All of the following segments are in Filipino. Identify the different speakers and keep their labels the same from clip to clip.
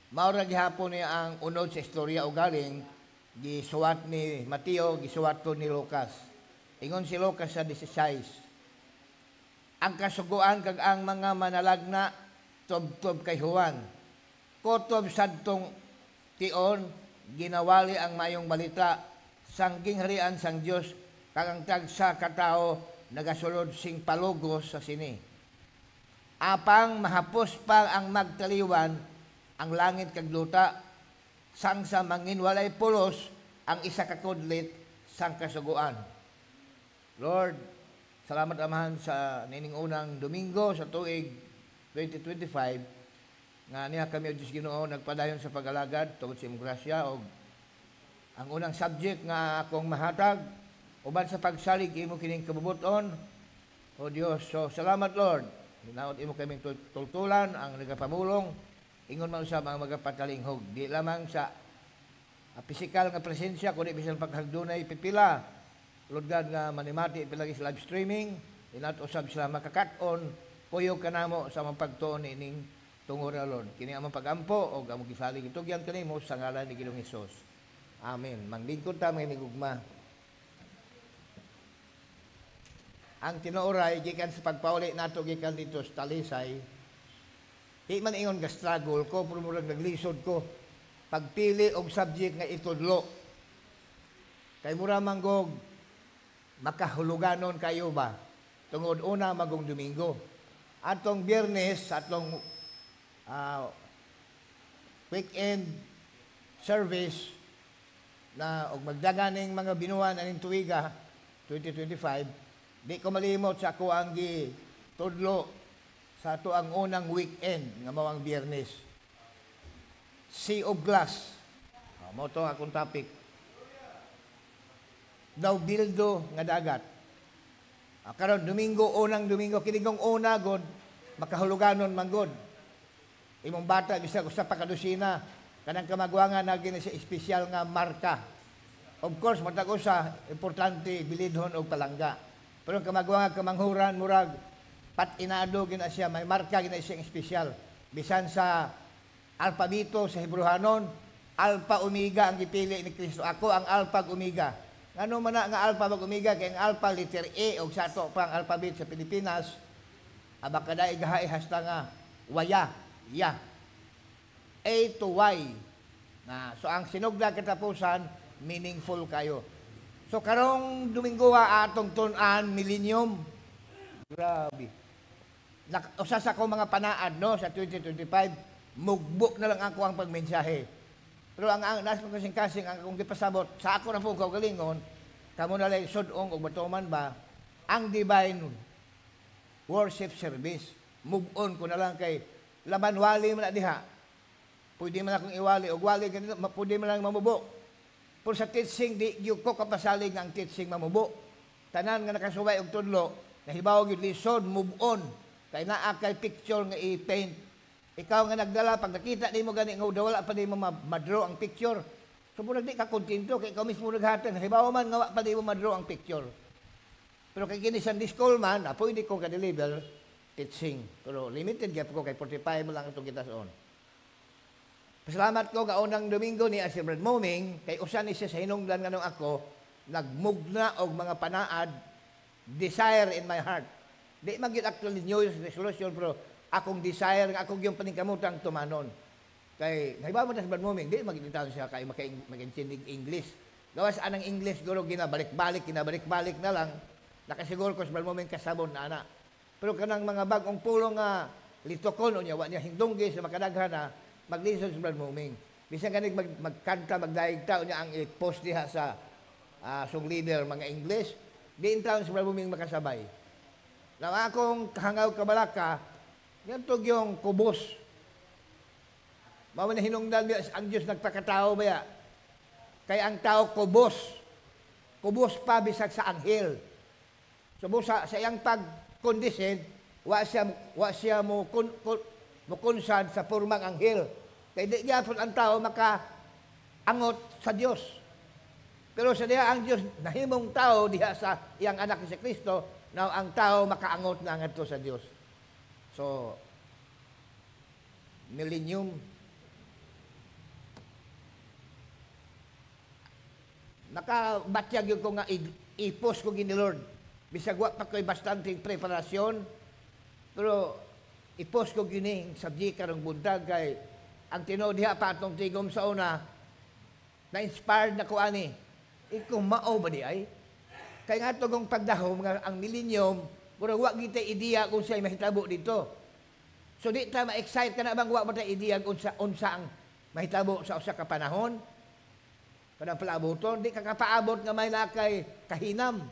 Speaker 1: Maura gihapon niya ang unod sa istorya o galing, gisuwat ni Mateo, gisuwat to ni Lucas. Ingon si Lucas sa 16. Ang kasuguan kag ang mga manalagna, tob-tob kay Juan. Kotob sadtong tion, ginawali ang mayong balita, sangging harian sang Dios kag ang tagsa katao nagasulod sing palugos sa sini. Apang mahapos pa ang magtaliwan ang langit kag luta, sang sa manginwalay pulos ang isa ka kudlit sang kasuguan. Lord, salamat amahan sa nining unang Domingo sa tuig 2025 nga niya kami o Diyos Ginoo nagpadayon sa pag-alagad tungod sa imong grasya o ang unang subject nga akong mahatag uban sa pagsalig imo kining kabubuton o Dios. So salamat Lord. Hinaot imo kaming tultulan ang nagapamulong ingon man usab ang magapatalingog di lamang sa pisikal nga presensya kundi bisan paghagdunay pipila Lord God nga manimati pilagi sa live streaming inat usab sila makakat-on kuyog kanamo sa mapagtuon ining tungod na Lord kini among pagampo og among gisalig itugyan kanimo sa ngalan ni Ginoong Hesus. Amen. Manglingkod ta mga gugma. Ang tinuoray gikan sa pagpauli nato gikan dito sa Talisay. Di man ingon nga struggle ko, pero murag naglisod ko. Pagpili og subject nga itudlo. Kay mura manggog, makahuluganon kayo ba? Tungod una magong Domingo. Atong Biyernes, atong weekend service na og magdaganing mga binuan aning tuiga 2025, di ko malimot sa ako ang gitudlo sa ato ang unang weekend nga mao ang Biyernes. Sea of Glass. Mao to akong topic. Daw bildo nga dagat. Karon Domingo, unang Domingo kinigong una god makahuluganon man god. Imong bata bisag usa pa ka dosina kanang kamagwangan na gini sa espesyal nga marka. Of course matag usa importante bilidhon og palangga. Pero kamagwangan kamanghuran murag patinado gina siya, may marka gina siyang espesyal. Bisan sa alpabito sa Hebrewanon, Alpha Omega ang gipili ni Kristo. Ako ang Alpha ug Omega. Ngano man nga Alpha ug Omega kay ang Alpha letter A og sa ato pang alphabet sa Pilipinas, abakada igahay hasta nga waya, ya. A to Y. So ang sinugda katapusan meaningful kayo. So karong Domingo atong tun-an millennium. Grabe. Usa sa ko mga panaad no sa 2025 mugbok na lang ako ang pagmensahe. Pero ang nasa kasing-kasing ang akong gipasabot sa ako na po kaugalingon kamo na lang sudong og batuman ba ang divine worship service. Move on ko na lang kay laban wali man na diha. Pwede man akong iwali og wali ganito pwede man lang mamubo. Pero sa teaching di gyud ko kapasalig nga ang teaching mamubo. Tanan nga nakasuway og tudlo nahibaw gyud lisod move on. Kay naa kay picture nga i-paint. Ikaw nga nagdala, pag nakita di mo gani nga wala pa di mo ma-draw ang picture. So murag di ka kontento, kay ikaw mismo naghatan. Halimbawa man nga pa di mo ma-draw ang picture. Pero kay kini sa school man, pwede ko ka-deliver teaching. Pero limited gap ko, kay 45 mo lang itong kitasoon. Pasalamat ko nga unang Domingo ni si Brad Moming, kay usan ni siya sa hinungdan nga nung ako, nagmugna og mga panaad, desire in my heart. Di magyud actually New Year's resolution pero akong desire nga akong yung paningkamutang tumanon. Kay halimbawa mo sa Brad Moming, di magitaw siya kay mag-intindi English. Gawas anang English guro ginabalik-balik na lang. Nakasiguro ko sa Brad Moming kasabon na ana. Pero kanang mga bagong pulong nga litokon unya wa niya hindunggi sa makadaghan na maglisod sa Brad Moming. Bisan kanig magkanta magdaigta unya ang i-post diha sa song leader mga English, di intaw sa Brad Moming makasabay. Nang akong kahangaw kabalaka, ganito yung kubos. Mama na hinungdan ang Diyos nagpakatao ba ya? Kaya ang tao kubos. Kubos pa bisag sa anghel. So sa iyang pag-condition, wa siya mo kunsad sa purmang anghel. Kaya di gyapon ang tao makaangot sa Diyos. Pero sa diha ang Diyos nahimong tao diha sa iyang anak si Kristo. Now, ang tao makaangot na ngadto sa Dios. So, millennium, nakabatyag yun ko nga ipos ko gini Lord. Bisag wa pa ko'y bastante preparasyon, pero ipos ko gini sabji karong bundag kay ang tinuod diha pa atong tigom sa una, na-inspired na ko ani. Ikaw mao ba di ay? Kay nga tugong pagdahom nga ang millennium, murag wa kita ideya kung siya'y mahitabo dito. So di ta ma-excite ka na bang wa mo ta ideya kung unsa ang mahitabo sa usa ka panahon. Kadang palabuton, di ka kapaabot nga may lakay kahinam.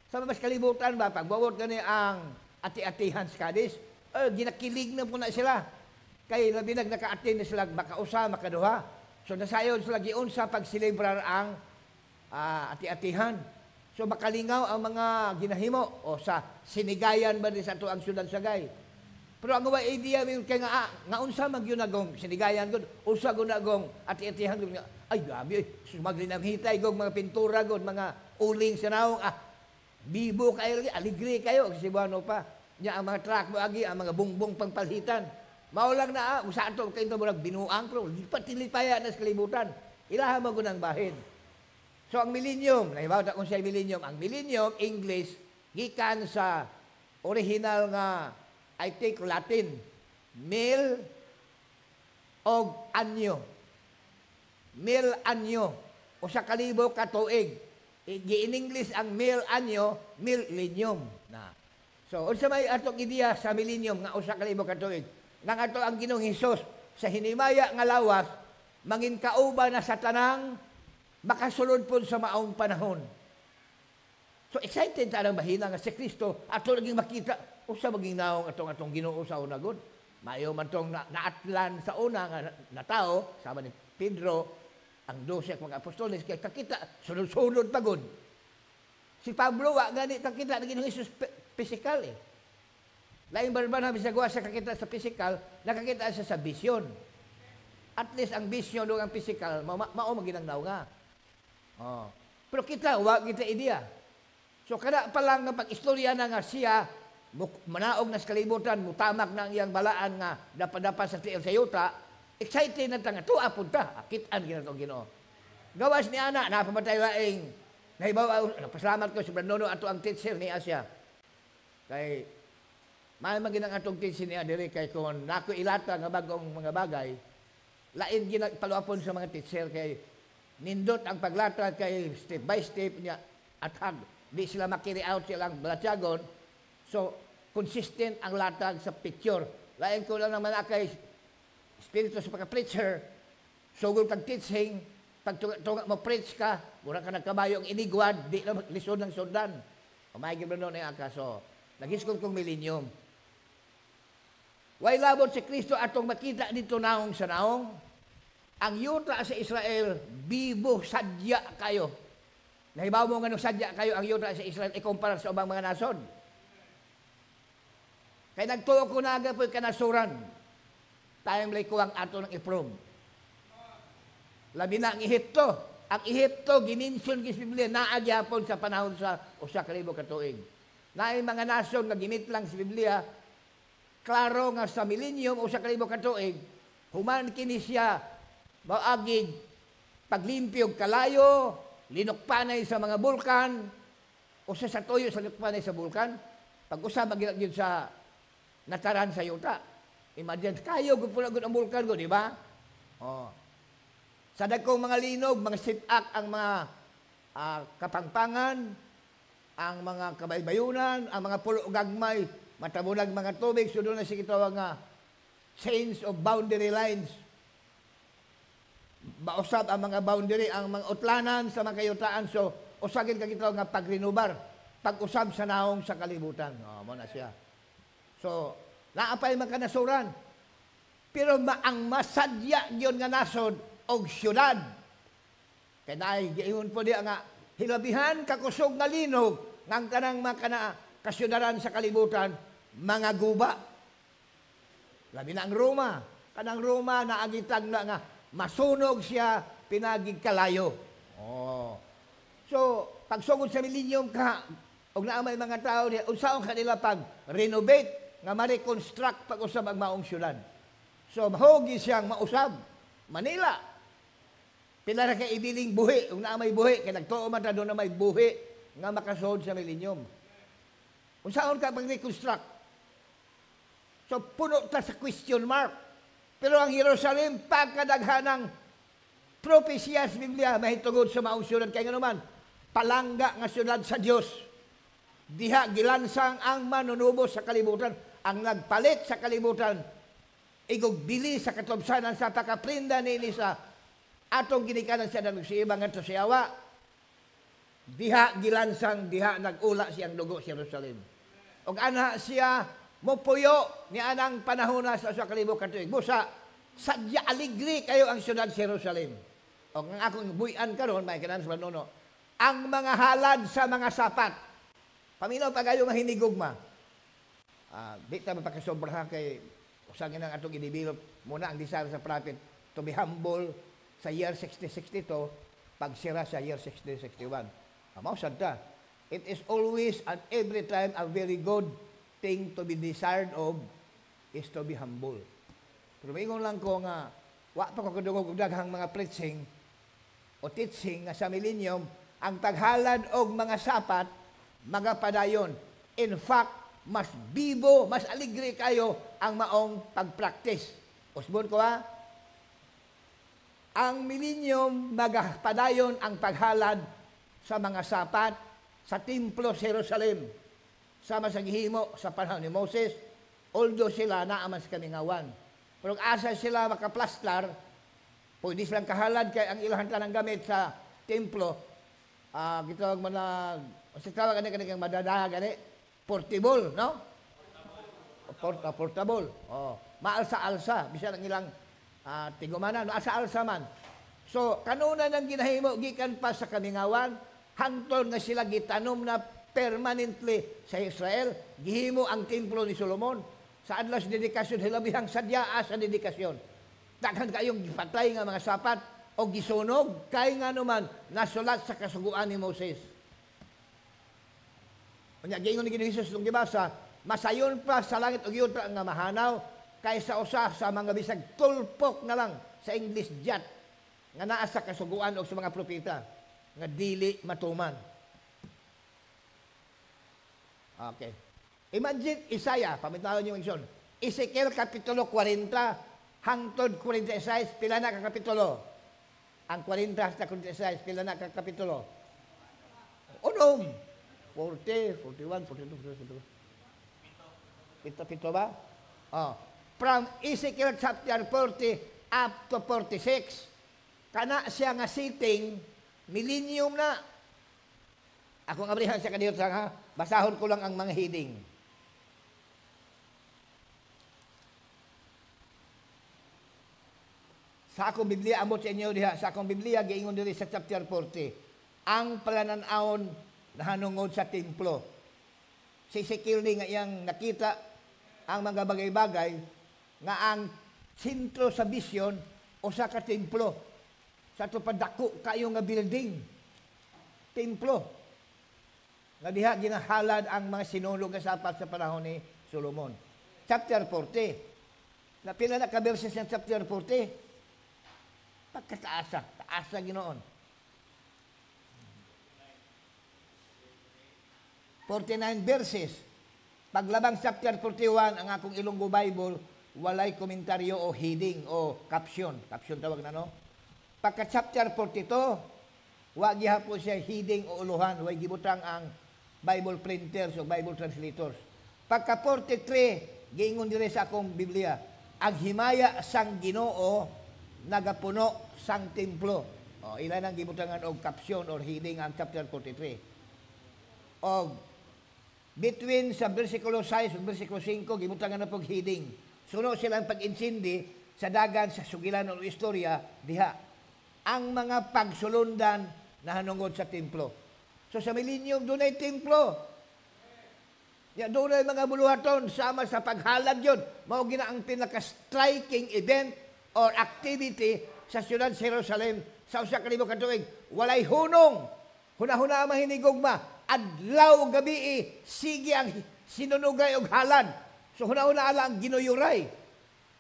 Speaker 1: Sa mas kalibutan ba, pagbawot gani ang ati-atihan sa Kadis, ginakilig na po na sila. Kay labi naka-attend na sila, baka usa, makaduha. So nasayon sila giunsa pag silibrar ang ati-atihan. So makalingaw ang mga ginahimo o sa sinigayan ba din sa ito ang syudad Sagay. Pero ang mga idea kay nga unsa man gyud nagong sinigayan gud, usa gud nagong ati-atihan gud nga ay grabe sumaglinang hitay gog mga pintura gud mga uling sa naong bibo kayo lagi aligre kayo kasi Cebuano pa. Nya ang mga truck mo agi ang mga bungbong pangpalhitan. Mao lang na usa ato kay ito murag binuang pero lipat-lipaya na sa kalibutan. Ilaha mo gud ang bahin. So ang millennium, nahibaw ta kung siya millennium, ang millennium English gikan sa original nga I take Latin, mil og anyo. Mil anyo o sa kalibo ka tuig. In English ang mil anyo, millennium na. So unsa may atong ideya sa millennium nga usa ka libo ka tuig. Nang ato ang Ginoong Hesus sa hinimaya nga lawas mangin kauban na sa tanang makasulod po sa maong panahon. So excited ta ang bahina nga si Kristo ato laging makita usa maging naong atong Ginoo sa una gud. Mayo man tong naatlan sa una nga na tao sama ni Pedro ang 12 mga apostoles kay kakita sunod-sunod pagod. Si Pablo wa gani kakita ng Ginoong Hesus physical eh. Lain barban bisag wa sa kakita sa physical, nakakita siya sa vision. At least ang vision ang physical mao maginangnaw nga. Oh. Pero kita wa kita ideya. So kada pa lang nga pag-istorya na nga siya manaog na sa kalibutan, mutamak na ang iyang balaan nga dapat sa tiil sa yuta, excited na tanga tuwa punta, akitan ginatong Ginoo. Gawas ni ana napamatay laing nahibaw pasalamat ko sa Brandon ato ang teacher ni Asia. Kay may maginang atong teacher niya diri kay kon nako ilata nga bagong mga bagay, lain ginagpaluapon sa mga teacher kay nindot ang paglata kay step by step niya at di sila makiri out silang balatyagon. So, consistent ang latag sa picture. Lain ko lang naman kay spirito sa pagka-preacher, sugol kang teaching, pag tunga mo preach ka, mura ka nagkabayo ang inigwad, di na lisod ng sundan. Umay gibra noon ang kaso. Nag-iskol kong millennium. Way labot si Kristo atong makita dito naong sa naong. Ang yuta sa Israel, bibo, sadya kayo. Nahibaw mo nga nung sadya kayo ang yuta sa Israel ikumpara sa ubang mga nason. Kaya nagtuo ko na aga po'y kanasuran. Tayong lay ko ang ato ng iprove. Labi na ang Ehipto. Ang Ehipto, giminsyon kis Biblia, naagyapon sa panahon sa usa ka libo ka tuig. Naay mga nasyon nga gimit lang sa Biblia, klaro nga sa millennium, usa ka libo ka tuig, human kini siya, maagig, paglimpyog kalayo, linukpanay sa mga bulkan, usa sa tuyo sa linukpanay sa bulkan, pag-usa magilag yun sa nataran sa yuta. Imagine, kayo, gupulagod ang bulkan ko, di ba? Oh. Sa dagkong mga linog, mga sit-up, ang mga kapangpangan, ang mga kabaybayunan, ang mga pulo gagmay, matabulag mga tubig, so doon na siya kitawag nga change of boundary lines. Mausap ang mga boundary, ang mga utlanan sa mga kayutaan, so usagin ka kitawag nga pagrinubar, pag-usab sa naong sa kalibutan. Oh, mo na siya. So, naapay man kanasuran. Pero ang masadya yun nga nasod og syudad. Kaya naay, giingon po diya nga, hilabihan kakusog nga linog, ngang kanang kasyudaran sa kalibutan, mga guba. Labi na ang Roma. Kanang Roma, naagitag na nga, masunog siya, pinagig kalayo. Oh. So, pagsugod sa millennium ka, og naamay mga tao niya, unsaon kanila pag-renovate, nga ma-reconstruct pag-usab ang maong syudad. So, mahugi siyang mausab. Manila. Pila ra kay ibiling buhi, ug naa may buhi kay nagtuo man ta do na may buhi nga makasod sa millennium. Unsaon ka mag-reconstruct? So puno ta sa question mark. Pero ang Jerusalem pagkadaghanang propesya sa Biblia mahitungod sa maong syudad kay nganuman palangga nga syudad sa Dios. Diha gilansang ang manunubos sa kalibutan, ang nagpalit sa kalibutan igog bili sa katubsanan sa takaprinda nini sa atong ginikanan siya ng si ibang ato siyawa. Diha gilansang, diha nagula siyang dugo sa Jerusalem. O ana siya mopuyo ni anang panahona sa kalibok katuig. Busa, sadya aligri kayo ang syudad sa Jerusalem. O ang akong buyan karon may kanan sa panuno. Ang mga halad sa mga sapat. Paminaw pagayo nga hinigugma. Di ta mapakasobra kay usagin ang atong i-develop muna ang desire sa prophet to be humble sa year 6062, pagsira sa year 6061. Mausad ta. It is always and every time a very good thing to be desired of is to be humble. Pero maingon lang ko nga, wa pa ko kadungog daghang mga preaching o teaching nga sa millennium, ang paghalad og mga sapat, mga padayon. In fact, mas bibo, mas aligre kayo ang maong pagpractice. Usbon ko ha? Ang millennium magpadayon ang paghalad sa mga sapat sa templo sa Jerusalem. Sama sa gihimo sa panahon ni Moses, although sila naaman sa kamingawan. Pero asa sila makaplastar, pwede silang kahalad kay ang ilang tanang gamit sa templo. Gitawag mo na, sa tawag kang madadaha gani, portable, no? Portable. Maalsa-alsa, bisan ang ilang tigumanan, asa-alsa man. So, kanuna nang ginahimo, gikan pa sa kamingawan, hangtod nga sila gitanom na permanently sa Israel, gihimo ang templo ni Solomon, sa adlas dedikasyon, hilabihang sadyaa sa dedikasyon. Daghan kayong gipatay nga mga sapat, o gisunog, kay nga naman, nasulat sa kasuguan ni Moses. Kanya, gingon ni Jesus itong gibasa, masayon pa sa langit o yuta nga mahanaw, kaysa usa sa mga bisag tulpok na lang sa English jet nga naa sa kasuguan o sa mga propeta nga dili matuman. Okay. Imagine Isaiah, pamitawan niyo yung Ezekiel kapitulo 40 hangtod 46, pila na ka kapitulo? Ang 40 sa 46, pila na ka kapitulo? Unom. 40, 41, 42, 42. Pito ba? From Ezekiel chapter 40 up to 46, kana siya nga sitting, millennium na. Ako nga balihan siya kaniyot sang ha, basahon ko lang ang mga heading. Sa akong Biblia, amot sa inyo diha, sa akong Biblia, giingon diri sa chapter 40, ang palananawon na hanungod sa templo. Si Ezekiel ni nga iyang nakita ang mga bagay-bagay nga ang sentro sa vision o sa ka-templo. Sa ito padako kayo nga building. Templo. Nga diha ginahalad ang mga sinulog nga sapat sa panahon ni Solomon. Chapter 40. Napila na ka-verses ng chapter 40? Pagkataasa. Taasa Ginoon. 49 verses. Paglabang chapter 41, ang akong Ilonggo Bible, walay komentaryo o heading o caption. Caption tawag na, no? Pagka chapter 42, wag gihapon siya heading o uluhan. Huwag gibutang ang Bible printers o Bible translators. Pagka 43, giingon dire sa akong Biblia, ang himaya sang Ginoo nagapuno sang templo. Ilan ang gibutangan og caption or heading ang chapter 43. Og between sa versikulo 6 ug versikulo 5, gibutangan na pog heading. Suno silang pag-insindi sa dagan sa sugilan o istorya diha. Ang mga pagsulundan na hanungod sa templo. So sa millennium, doon ay templo. Doon ay mga buluhaton, sama sa paghalad yun. Mao gina ang pinaka-striking event or activity sa siyudad sa Jerusalem sa usa ka libo ka tuig. Walay hunong. Huna-huna mahinigugma. Adlaw gabi, sige ang sinunugay og halad. So huna-huna ala ang ginuyuray.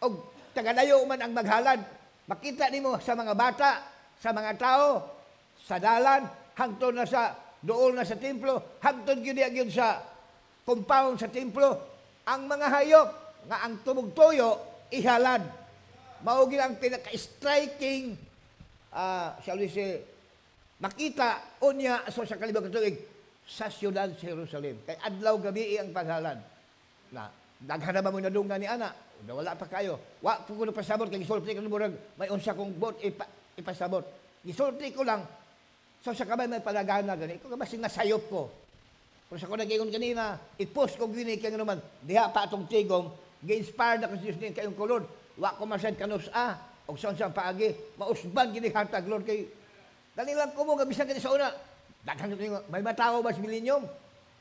Speaker 1: Og tagadayo man ang maghalad. Makita nimo sa mga bata sa mga tao, sa dalan, hangtod na sa dool na sa templo, hangtod gyud gyud sa compound sa templo, ang mga hayop nga ang tumugtuyo ihalad. Mao gyud ang pinaka-striking shall we say makita unya sa kalibang tuig sa siyudad sa Jerusalem. Kay adlaw gabi ang paghalad. Na daghan na ba mo nadunggan ni ana? Wala pa kayo. Wa ko kuno pasabot kay gisulti ko murag may unsa kong bot ipasabot. Gisulti ko lang so sa kamay may palagana gani. Ko basing nasayop ko. Pero sa ko nagingon kanina, i-post ko gini kay naman diha pa atong tigom, gi-inspired ako sa Dios din kayong kulod. Wa ko masad kanus og sa paagi, mausban gini hatag Lord kay dali lang ko mo nga bisan kani sa una. Daghang may matawo ba sa millennium?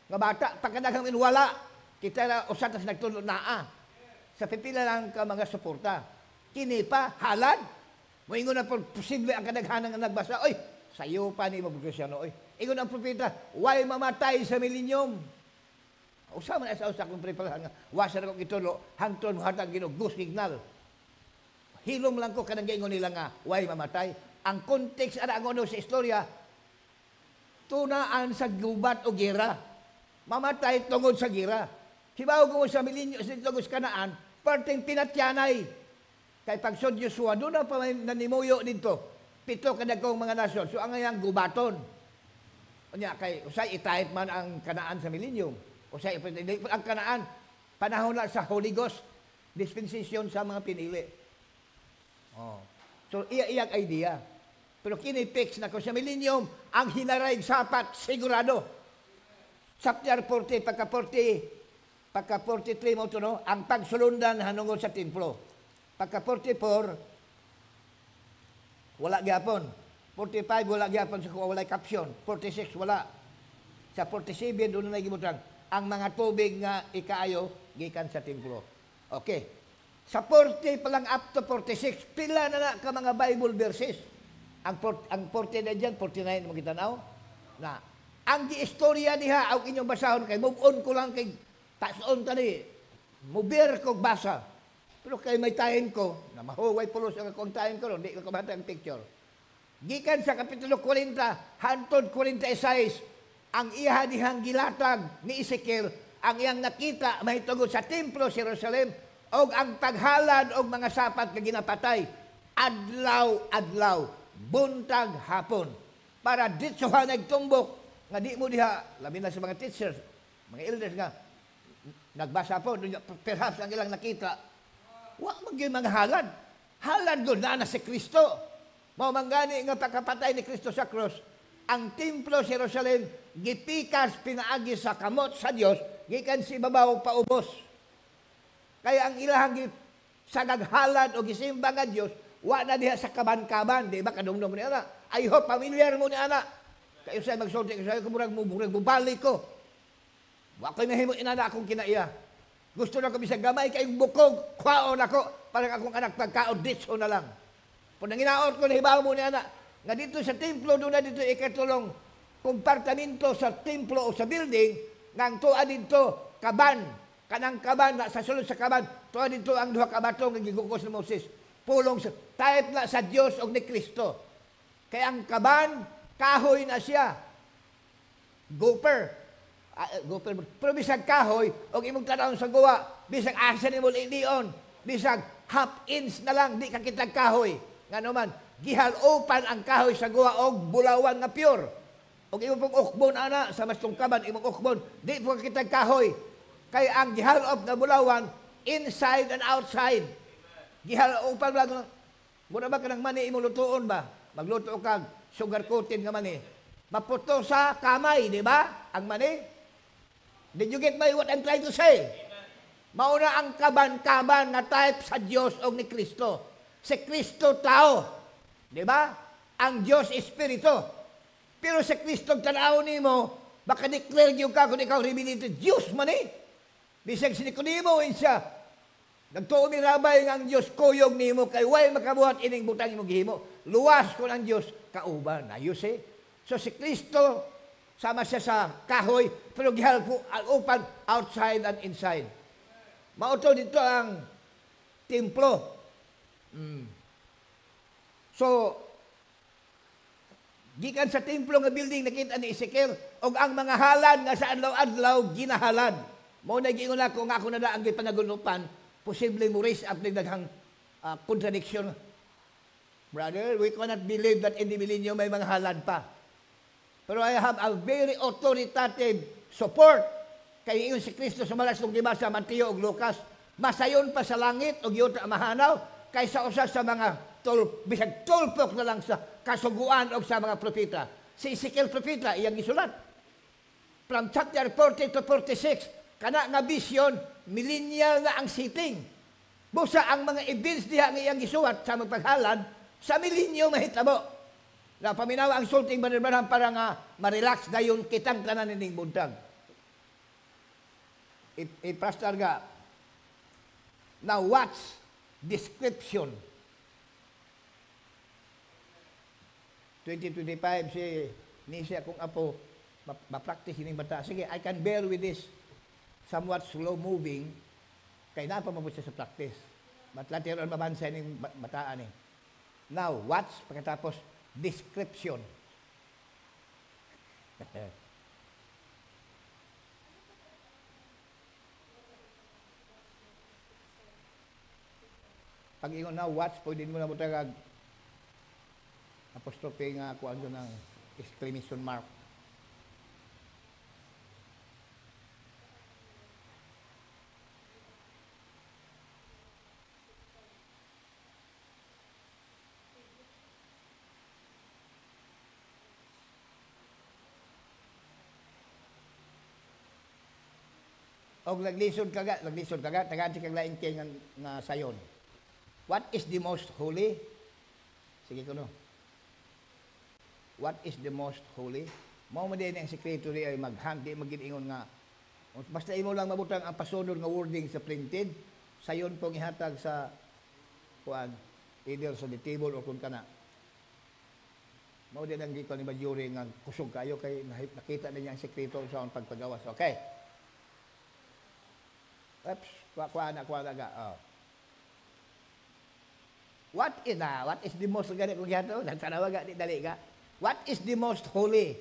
Speaker 1: Nga bata pagkadaghang inwala. Kita na usatas nagtulo naa. Sa pipila lang ka mga suporta. Kini pa, halad. Moingon na po, posible ang kadaghanan nga nagbasa. Oy, sayo pa ni Magkristyano. Oy, ingon ang propeta, why mamatay sa millennium? Usama na sa usa kong preparahan nga, wasa na kong itulo, hangtod hatag ginugos signal. Hilom lang ko kanang ingon nila nga, why mamatay? Ang context ana ang sa istorya, tunaan sa gubat o gira. Mamatay tungod sa gira. Hibaw ko sa milenyo sa tungod sa Kanaan, parteng pinatyanay. Kay pagsod Joshua, doon na pa may nanimuyo dito. 7 kadagkong mga nasyon. So ang ngayang gubaton. Unya kay usay itahit man ang Kanaan sa milenyo. Usay ang Kanaan panahon na sa Holy Ghost dispensation sa mga pinili. Oh. So iyang idea. Pero kini fix na ko sa millennium ang hinaray sapat sigurado. Chapter 40 pagka 43 mo to no, ang pagsulundan hanungod sa templo. Pagka 44 wala gyapon. 45 wala gyapon sa walay caption. 46 wala. Sa 47 doon na gibutang ang mga tubig nga ikaayo gikan sa templo. Okay. Sa 40 pa lang up to 46 pila na ka mga Bible verses. Ang 40 na dyan, 49 mo kitanaw na ang giistorya diha ang inyong basahon kay move on ko lang kay tason tani mubir ko basa pero kay may tahin ko na mahuway pulos ang akong tahin ko di ko kabata ang picture gikan sa kapitulo 40 hantod 46 ang iha dihang gilatag ni Ezekiel ang iyang nakita mahitungod sa templo sa Jerusalem og ang paghalad og mga sapat nga ginapatay adlaw buntag hapon para ditsuhan nagtumbok nga di mo diha labi na sa mga teachers mga elders nga nagbasa po perhaps ang ilang nakita wa magyud mga halad gud na si Kristo mao manggani nga pagkapatay ni Kristo sa cross ang templo sa Jerusalem gipikas pinaagi sa kamot sa Dios gikan si babaw paubos kaya ang ilahang sagaghalad o gisimba nga Dios wa na diha sa kaban-kaban di ba kadumdum ni ana I hope familiar mo ni ana kayo sa magsulti kayo kumurag bubalik ko wa ko'y mahimo inana akong kinaiya gusto na ko bisag gamay kayong bukog kwaon ako parang akong anak pagkaoditso na lang kung nanginaot ko nahibaw mo ni ana nga dito sa templo doon na dito ikatulong kompartamento sa templo o sa building ngang tuwa dito kaban kanang kaban na sa sulod sa kaban tuwa dito ang duha ka bato nga gigukos ni Moses pulong sa type na sa Dios og ni Kristo kay ang kaban kahoy na siya gopher pero bisag kahoy og imong tanawon sa guwa bisag asa nimo lion bisag half inch na lang di ka kitag kahoy ngano man gihal-opan ang kahoy sa guwa og bulawan nga pure og imong pong ukbon ana sa mas tungkaban imong ukbon di po kitag kahoy kay ang gihal-op nga bulawan inside and outside gihal-opan lang muna ba kanang mani imong lutuon ba magluto kag sugar coated nga mani maputo sa kamay di ba ang mani. Did you get what I'm trying to say? Mauna ang kaban-kaban na type sa Diyos o ni Kristo. Si Kristo tao. Di ba? Ang Diyos Espiritu. Pero si Kristo tanaw ni mo, baka declare yung ka kung ikaw rebilito, Diyos man eh. Bisag si Nicodemo siya. Nagtuo mi rabay nga ang Diyos kuyog ni mo, kay way makabuhat ining butang mo gihimo. Luwas ko ng Diyos, kauban. Ayos eh. So si Kristo, sama siya sa kahoy, pero gihal ko open outside and inside. Mauto dito ang templo. So, Gikan sa templo nga building nakita ni Ezekiel og ang mga halad nga sa adlaw-adlaw ginahalad. Mao na giingon ako nga ako na ang gipanagunupan, posible mo raise up daghang contradiction. Brother, we cannot believe that in the millennium may mga halad pa. Pero I have a very authoritative support kay ingon si Kristo sa malas ng sa Mateo ug Lucas. Masayon pa sa langit og yuta mahanaw kaysa usa sa mga bisag tulpok na lang sa kasuguan o sa mga propeta. Si Ezekiel propeta, iyang isulat. From chapter 40 to 46, kana nga vision, millennial na ang sitting. Busa ang mga events diha nga iyang isulat sa magpaghalad, sa millennium mahitabo. Na paminawa ang sulting banirbanan para nga ma-relax dayon kitang tanan ning buntag. Pastor ga, now watch description. 2025 si Nisha kung apo ma-practice ining bata. Sige, I can bear with this somewhat slow moving kay na pa mabot siya sa practice. Matlater on mabansa ning bataan eh. Now, watch pagkatapos description. Pag ingon now, watch, pwede mo na butagag apostrophe nga kuan do ng exclamation mark. Og naglisod kaga, tagaan si kag lain kay nga sayon. What is the most holy? Sige ko no. What is the most holy? Mao man din ang sekreto di ay maghandi magiingon nga basta imo lang mabutang ang pasunod nga wording sa printed, sayon pong ihatag sa kuan either sa the table or kun kana. Mao din ang gikon ni Bajuri nga kusog kayo kay nakita niya ang sekreto sa ang pagpagawas. Okay. Oops, kuha na ga. Oh. What is the most gani kung gihato? Tanawa ga di dali ga. What is the most holy?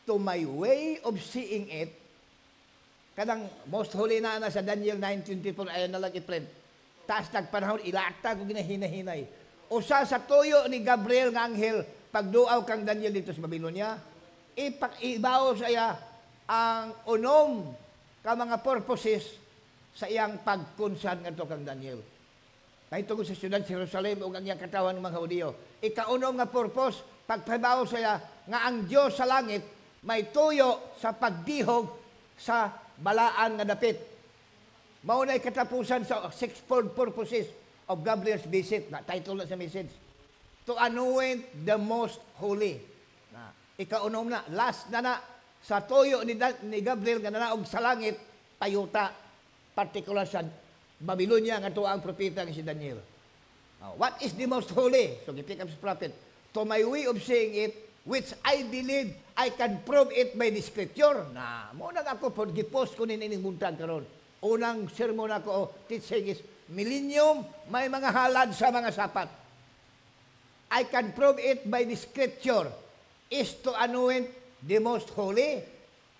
Speaker 1: To my way of seeing it, kadang most holy na sa Daniel 9:24, ayan na lang i-print. Taas tagpanahon, ilatag o ginahinahinay. Usa sa tuyo ni Gabriel nga anghel, pagduaw kang Daniel dito sa Babylonia, ibaw sa iya ang unom ka mga purposes sa iyang pagkunsan ngadto kang Daniel. Kahit tungkol sa siyudad Jerusalem o ang iyang katawan ng mga Hudiyo. Ikaunom nga purpose, pagpabaw saya nga ang Diyos sa langit may tuyo sa pagdihog sa balaan nga dapit. Mao na'y katapusan sa sixfold purposes of Gabriel's visit. Na title na sa message. To anoint the most holy. Na, ikaunom na, last na sa tuyo ni Gabriel nga nanaog sa langit, payuta, particular sa Babylonia nga tuwa ang propeta nga si Daniel. What is the most holy? So, gipick up sa prophet. To my way of saying it, which I believe I can prove it by the scripture. Na, muna ako po, gipost ko nining buntag karon. Unang sermon ako, teaching is, millennium, may mga halad sa mga sapat. I can prove it by the scripture, is to anoint the most holy,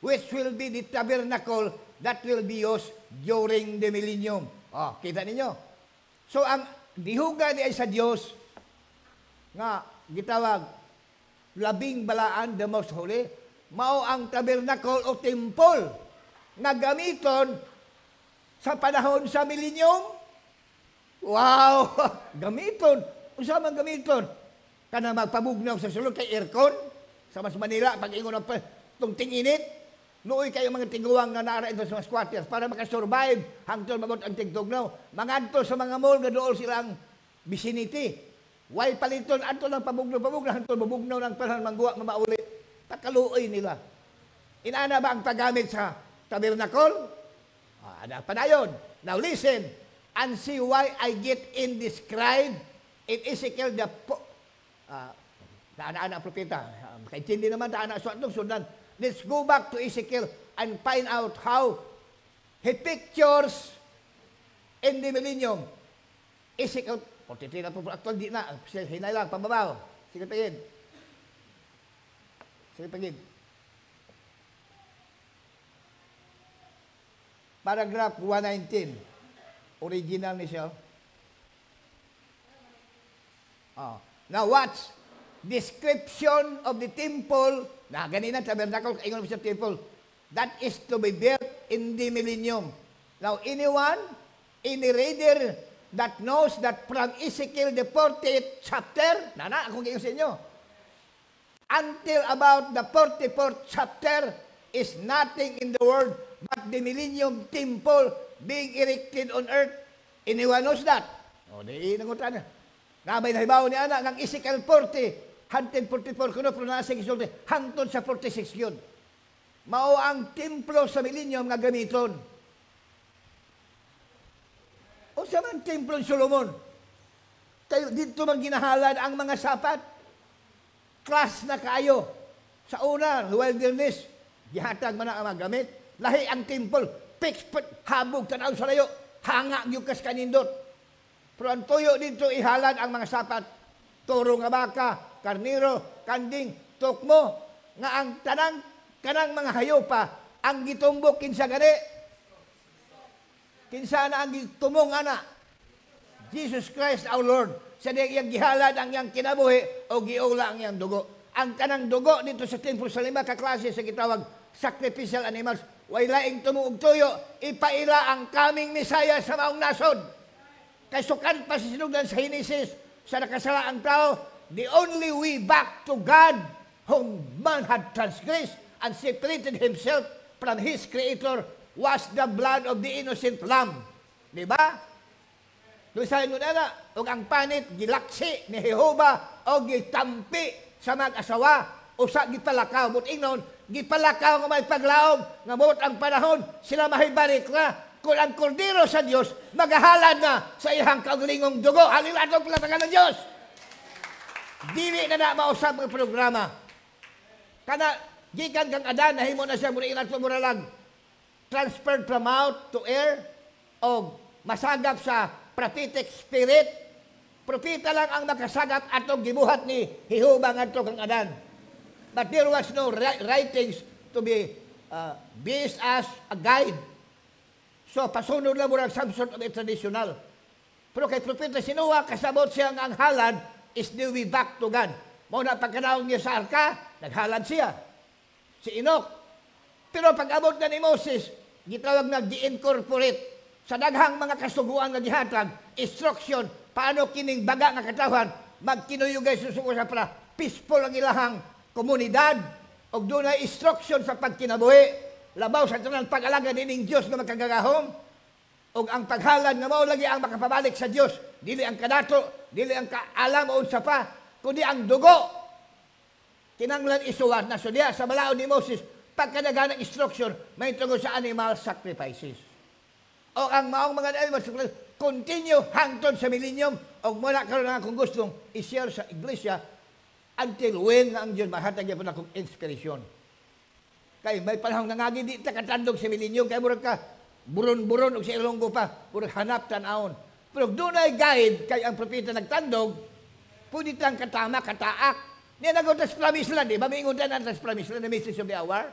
Speaker 1: which will be the tabernacle that will be used during the millennium. Oh, kita ninyo? So, ang dihuga niya sa Diyos, nga, gitawag, labing balaan, the most holy, mao ang tabernacle o temple na gamiton sa panahon sa millennium. Wow! Gamiton. Unsa man gamiton? Kana magpabugnaw sa sulod kay aircon sa Mas Manila, pag-ingon ng tungting init, nooy kayo mga tiguang na naara ito sa mga squatters para makasurvive hangtod magot ang tigtugnaw. Mangadto sa mga mall nga dool silang vicinity. Why paliton adto lang pabugnaw hangtod mabugnaw ng panahon mangguwa mauli. Pakaluoy nila. Inana ba ang paggamit sa tabernacle? Ada pa na yun. Now listen and see why I get indescribed in Ezekiel the daan-daan ang propeta. Makaintindi naman daan-daan suat nung sundan. Let's go back to Ezekiel and find out how he pictures in the millennium. Ezekiel, 43 na po, actual di na, hinay lang, pambabaw. Sige tingin. Sige, pagid. Paragraph 119. Original ni siya. Oh. Now watch. Description of the temple. Na ganina tabernacle, ingon sa temple. That is to be built in the millennium. Now anyone, any reader that knows that from Ezekiel the 40th chapter, akong gayon sa inyo, until about the 44th chapter is nothing in the world but the millennium temple being erected on earth. Anyone knows that? O, di nangutan na. Nabay na hibaw ni Ana, ng Ezekiel 40, 144, kuno pronasing isulti, hangtod sa 46 yun. Mao ang templo sa millennium nga gamiton. O sa man templo ni Solomon, kayo dito man ginahalad ang mga sapat. Class na kayo. Sa una, wilderness, gihatag man ang mga gamit. Lahi ang temple, pikspet, habog, tanaw sa layo, hanga gyukas kanindot. Pero ang tuyo dito, ihalad ang mga sapat. Turo nga baka, karniro, kanding, tukmo, nga ang kanang mga hayopa, ang gitumbok kinsa gani. Kinsa na ang gitumong ana? Jesus Christ our Lord. Sa diyang gihalad ang iyang kinabuhi o giula ang iyang dugo. Ang kanang dugo dito sa templo sa 5 kaklase sa gitawag sacrificial animals. Way laing tumuog tuyo, ipaila ang coming Messiah sa maong nasod. Kay sukan pa si sinugdan sa Genesis, sa nakasala ang tao, the only way back to God, whom man had transgressed and separated himself from his Creator, was the blood of the innocent lamb. Di ba? Doon sa inyo na, o ang panit, gilaksi ni Jehovah, o gitampi sa mag-asawa, o sa gipalakaw. But ingnon, gipalakaw nga may paglaom, nga buot ang panahon, sila mahibalik na, kung ang kordero sa Diyos, maghahalad na sa ihang kaugalingong dugo. Halila itong palatagan ng Diyos. Dili na mausap ang programa. Kana, gikan kang adan, nahimo na siya, muna ilan muralag, transferred from mouth to air, o masagap sa prophetic spirit. Propita lang ang makasagap atong gibuhat ni Jehovah ngadto kang adan. But there was no writings to be based as a guide. So, pasunod lang murag some sort of a traditional. Pero kay Propeta Sinua, kasabot siya ang halad is the way back to God. Muna pagkanaong niya sa arka, naghalad siya. Si Enoch. Pero pag-abot na ni Moses, gitawag na gi-incorporate sa daghang mga kasuguan nga gihatag, instruction, paano kining baga nga katawan, magkinuyugay susuko sa para peaceful ang ilahang komunidad, o doon na instruction sa pagkinabuhi, labaw sa tanan pag-alaga dining Diyos nga makagagahom, o ang paghalad nga mao lagi ang makapabalik sa Diyos, dili ang kadato, dili ang kaalam o unsa pa, kundi ang dugo. Kinanglan isuwat na so diya sa balaod ni Moses, pagkadaganang instruction, may tungkol sa animal sacrifices. O ang maong mga animal sacrifices, continue hangtod sa millennium, o muna karon nga kung gustong i-share sa iglesia, until when ang Diyos mahatag niya po na kong inspiration. Kay may panahon nangagi di ta katandog sa millennium, kay murag ka buron-buron og sa ilonggo pa, murag hanap tan-aon. Pero dunay guide kay ang propeta nagtandog, pwede tang katama, kataak. Niya nagotas promise lang, di ba? Maingon na tas promise lang, the message of the hour.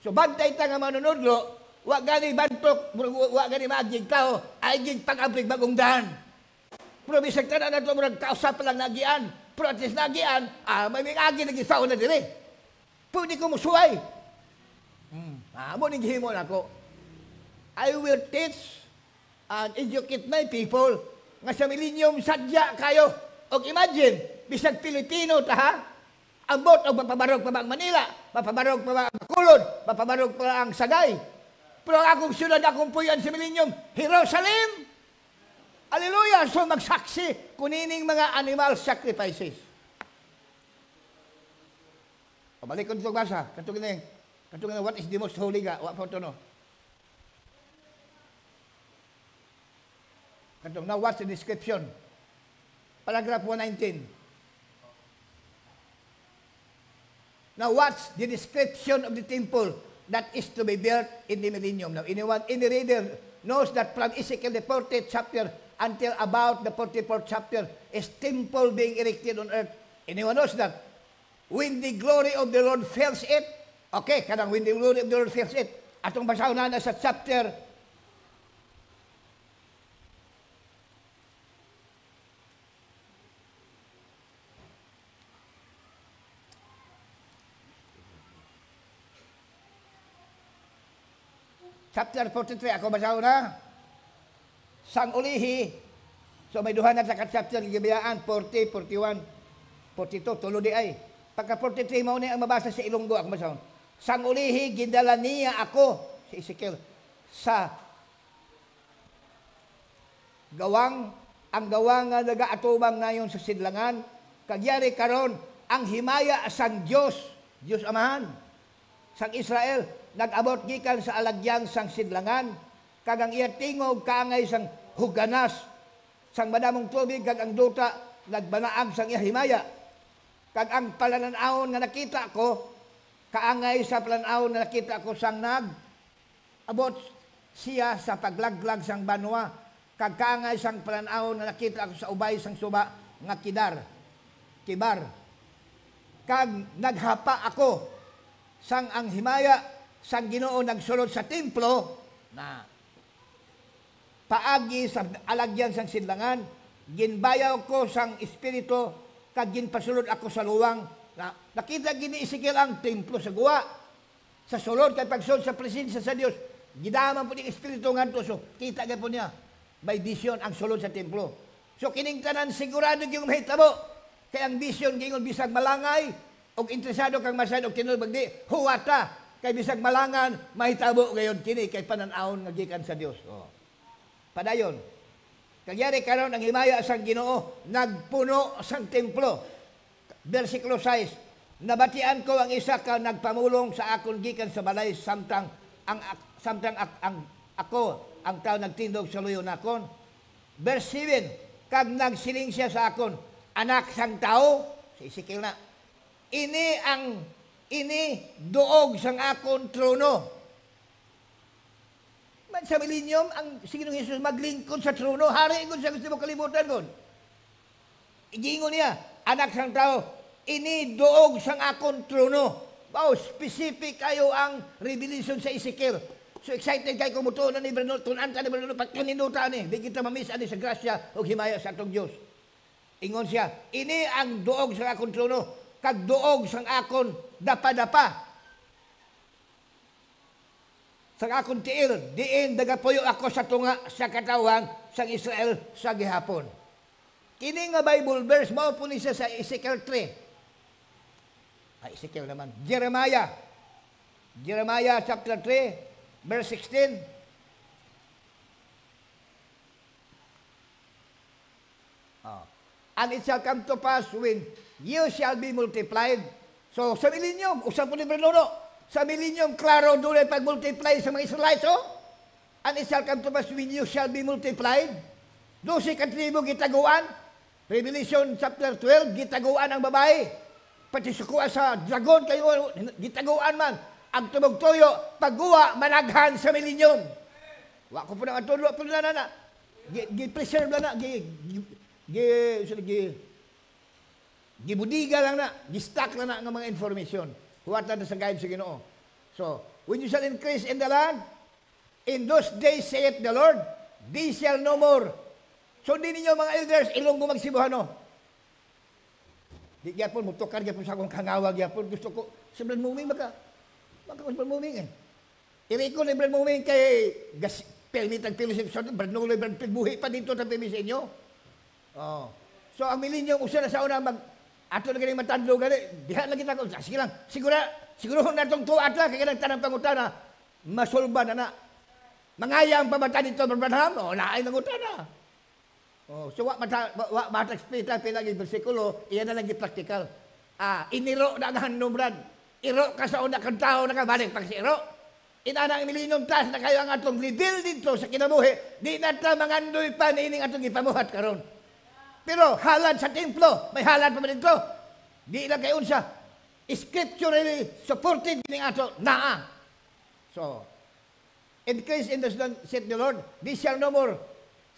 Speaker 1: So bantay ta nga manunodlo, wa gani bantok, wa gani maagig tao, ay gig pag-abrig bagong dahan. Pero bisag tanan nato murag kausap pa lang nagian, pero at least nagian, may agi nagisaon na dire. Pwede ko musuway. Amo ning gihimo nako. I will teach and educate my people nga sa millennium sadya kayo. Og imagine, bisag Pilipino ta ha, abot og mapabarog pa ba ang Manila, mapabarog pa ba ang Bacolod, mapabarog pa ang Sagay. Pero ang akong syudad, akong puyan sa millennium, Jerusalem. Hallelujah! So magsaksi kunining mga animal sacrifices. Pabalik ko dito basa, katong na what is the most holy ga, wa pa ito no. Katong now what's the description? Paragraph 119. Now what's the description of the temple that is to be built in the millennium? Now anyone, any reader knows that from Ezekiel the 40th chapter until about the 44th chapter is temple being erected on earth. Anyone knows that? when the glory of the Lord fills it. Okay, kanang when the glory of the Lord fills it. Atong basaw na sa chapter 43, ako basaw na. Sang ulihi, so may duha na sa chapter gibiyaan, 40, 41, 42, tulo di ay. Pagka 43 mo ni ang mabasa sa Ilonggo, ako basaw. Sang ulihi, gindala niya ako, si Ezekiel, sa gawang, ang gawang nga nagaatubang na yun sa sidlangan, kagyari karon ang himaya sang Diyos, Diyos Amahan, sang Israel, nag-abot gikan sa alagyan sang sidlangan, kagang iya tingog kaangay sang huganas, sang madamong tubig, kag ang duta, nagbanaag sang iya himaya. Kag ang palanawon nga nakita ko, kaangay sa palanawon nga nakita ko sang abot siya sa paglaglag sang banwa, kag kaangay sang palanawon nga nakita ko sa ubay sang suba nga kibar. Kag naghapa ako sang ang himaya sang Ginoo nagsulod sa templo na paagi sa alagyan sang sidlangan, ginbayaw ko sang espiritu kag ginpasulod ako sa luwang. Na nakita gini Ezekiel ang templo sa guwa. Sa sulod kay pagsulod sa presensya sa Dios, gidaman po ning espiritu ngadto, so kita gyud po niya by vision ang sulod sa templo. So kining tanan sigurado gyud mahitabo kay ang vision gingon bisag malangay og interesado kang masad og tinuod bagdi huwata. Kay bisag malangan, mahitabo gayon kini kay panan-awon nga gikan sa Dios. Oh. Padayon. Kagyari karon ang himaya sang Ginoo nagpuno sang templo. Bersikulo 6. Nabatian ko ang isa ka nagpamulong sa akon gikan sa balay samtang ako ang tao nagtindog sa luyo nakon. Verse 7. Kag nagsiling siya sa akon, anak sang tao, si Ezekiel na. Ini duog sang akon trono. Sa millennium, ang Ginoong Hesus maglingkod sa trono, hari ko sa gusto mo kalimutan ko. Igingon niya, anak sang tao, ini duog sang akon trono. Wow, specific kayo ang revelation sa Ezekiel. So excited kayo kumuto na ni Bernardo, tunan ka ni Bernardo, pagkaninuta ni, di kita mamiss ani sa grasya o himaya sa atong Diyos. Ingon siya, ini ang duog sang akon trono, kag duog sang akon dapa-dapa. Sang akon tiil, diin dagapuyo ako sa tunga sa katawang sang Israel sa gihapon. Kini nga Bible verse, mao po ni siya sa Ezekiel 3. Ay, Ezekiel naman. Jeremiah chapter 3, verse 16. And it shall come to pass when you shall be multiplied. So, sa millennium, usap po ni Bernardo, sa millennium, klaro doon ay pag-multiply sa mga Israelites, oh? And it shall come to pass when you shall be multiplied. 12 katribo gitaguan. Revelation chapter 12, gitaguan ang babae. Pati sukuha sa dragon, kayo, gitaguan man. Ang tumog-tuyo, pagguwa, managhan sa millennium. Wa ko po nang atulo, po na. Gi-preserve na, gibudiga lang na, gi-stack na ng mga information. Huwata na sa guide sa Ginoo. So, when you shall increase in the land, in those days, saith the Lord, they shall no more. So, di ninyo mga elders, Ilonggo magsibuhano. Di gyapon, mutukar gyapon sa akong kangawag gyapon. Gusto ko, si Brad Muming, baka si Brad Muming eh. Iriko ni Brad Muming kay permitag pilis sa Brad Nuloy, Brad Pigbuhi pa dito sa pilis sa inyo. Oh. So, ang millennium, usa na sa una, ato na ganing matandlo gani, diha lagi ta ko. Sige lang, siguro na itong tuat lang, kaya nagtanang pangutana, masulba na na. Mangaya ang pamata dito, Branham, o, naay ng utana. Oh, so, mata-explain tayo, pinaging versikulo, iyan na lang practical. Iniro na ang Brad. Iro ka sa una kang tao, nakabalik pag si iro. Inana ang millennium taas na kayo ang atong reveal dito sa kinabuhi, di na ta mangandoy pa na ining atong ipamuhat karon. Pero halad sa templo, may halad pa dito. Di lang kayo unsa. Scripturally supported ning ato naa. So, increase in the land, said the Lord, they shall no more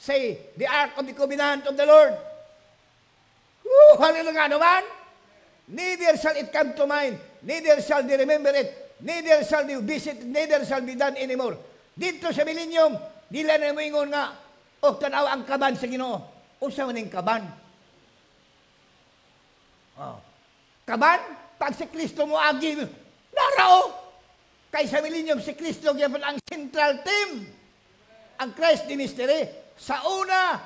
Speaker 1: say, the ark of the covenant of the Lord. Hallelujah naman. neither shall it come to mind, neither shall they remember it, neither shall they visit, neither shall be done anymore. Dito sa millennium, dila na mo ingon nga, o tanaw ang kaban sa Ginoo. Unsa man ning kaban? Oh. Kaban, pag si Kristo mo agi, narao! Kay sa millennium, si Kristo gyapon ang central theme. Ang Christ the mystery. Sa una,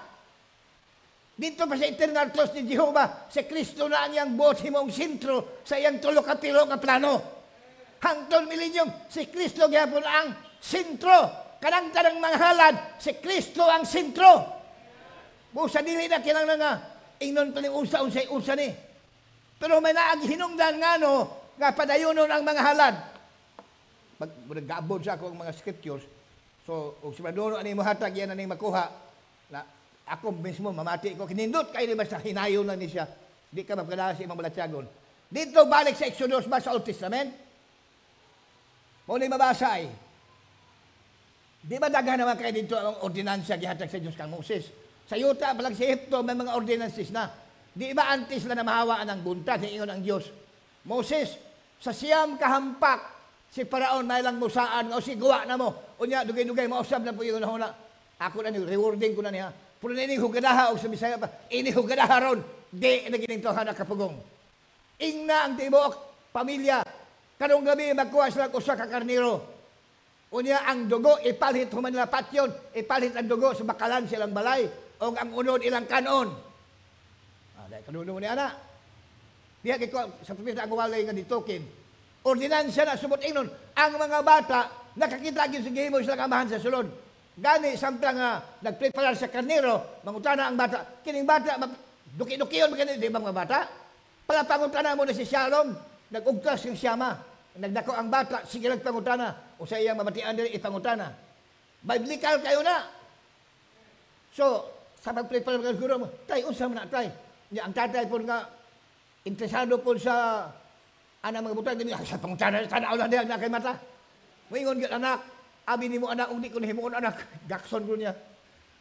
Speaker 1: dito pa sa eternal truth ni Jehovah, si Kristo na ang iyang buot himong sentro sa iyang tulo ka pilo ka plano. Hangtod millennium, si Kristo gyapon ang sentro. Kanang tanang mga halad, si Kristo ang sentro. Busa dili na kinang nga, ingnon pa ni unsa ni. Pero may naag hinungdan nga no, nga padayunon ang mga halad. Mag-gaabod sa ako ang mga scriptures. So, kung simadono ani mo hatag yan aning makuha, na ako mismo mamati ko, kinindot kayo ni basta hinayo na ni siya. Di ka magkadala sa imang balatyagon. Dito balik sa Exodus ba sa Old Testament? Muna mabasa ay, di ba daghan naman kayo dito ang ordinansya gihatag sa Diyos kang Moses? Sa yuta, palag sa Egypto, may mga ordinances na. Di ba antes na namahawaan ang buntag, ingon ang Diyos? Moses, sa siyam kahampak, si Paraon may lang musaan, o si guwa na mo. O niya, dugay-dugay, mausap na po yung una. Ako na niyo, rewarding ko na niya. Pero na ining hugadaha, o sa Bisaya pa, ining hugadaha ron, di na ginintohan na kapugong. Ingna ang tibok, pamilya, kanong gabi, magkuha sila usa ka karniro. O niya, ang dugo, ipalit human nila patyon, ipalit ang dugo sa bakalan silang balay, o ang unod ilang kanon. Dahil kanuno mo ni Ana. Diya kay ko, sa pipita ang walay nga ditokin. Ordinansya na subot inon, ang mga bata, nakakita gyud sa gihimo sila kamahan sa sulod. Gani, samtang nagpreparar sa karnero, mangutana ang bata, kining bata, duki-dukiyon maganda, di ba mga bata? Palapangutana mo na si Shalom, nag-ugtas yung siyama, nagdako ang bata, sige lang pangutana, o sa iyang mamatian din ipangutana. Biblical kayo na. So, sa pag-prepare ng guro mo, tay, unsa man na, tay. Ang tatay po nga, interesado po sa anak mga butang, sa pangutana, tanaw lang na kay mata. Moingon gyud anak, abi nimo anak, ug di ko nahimuon anak, gakson ko niya.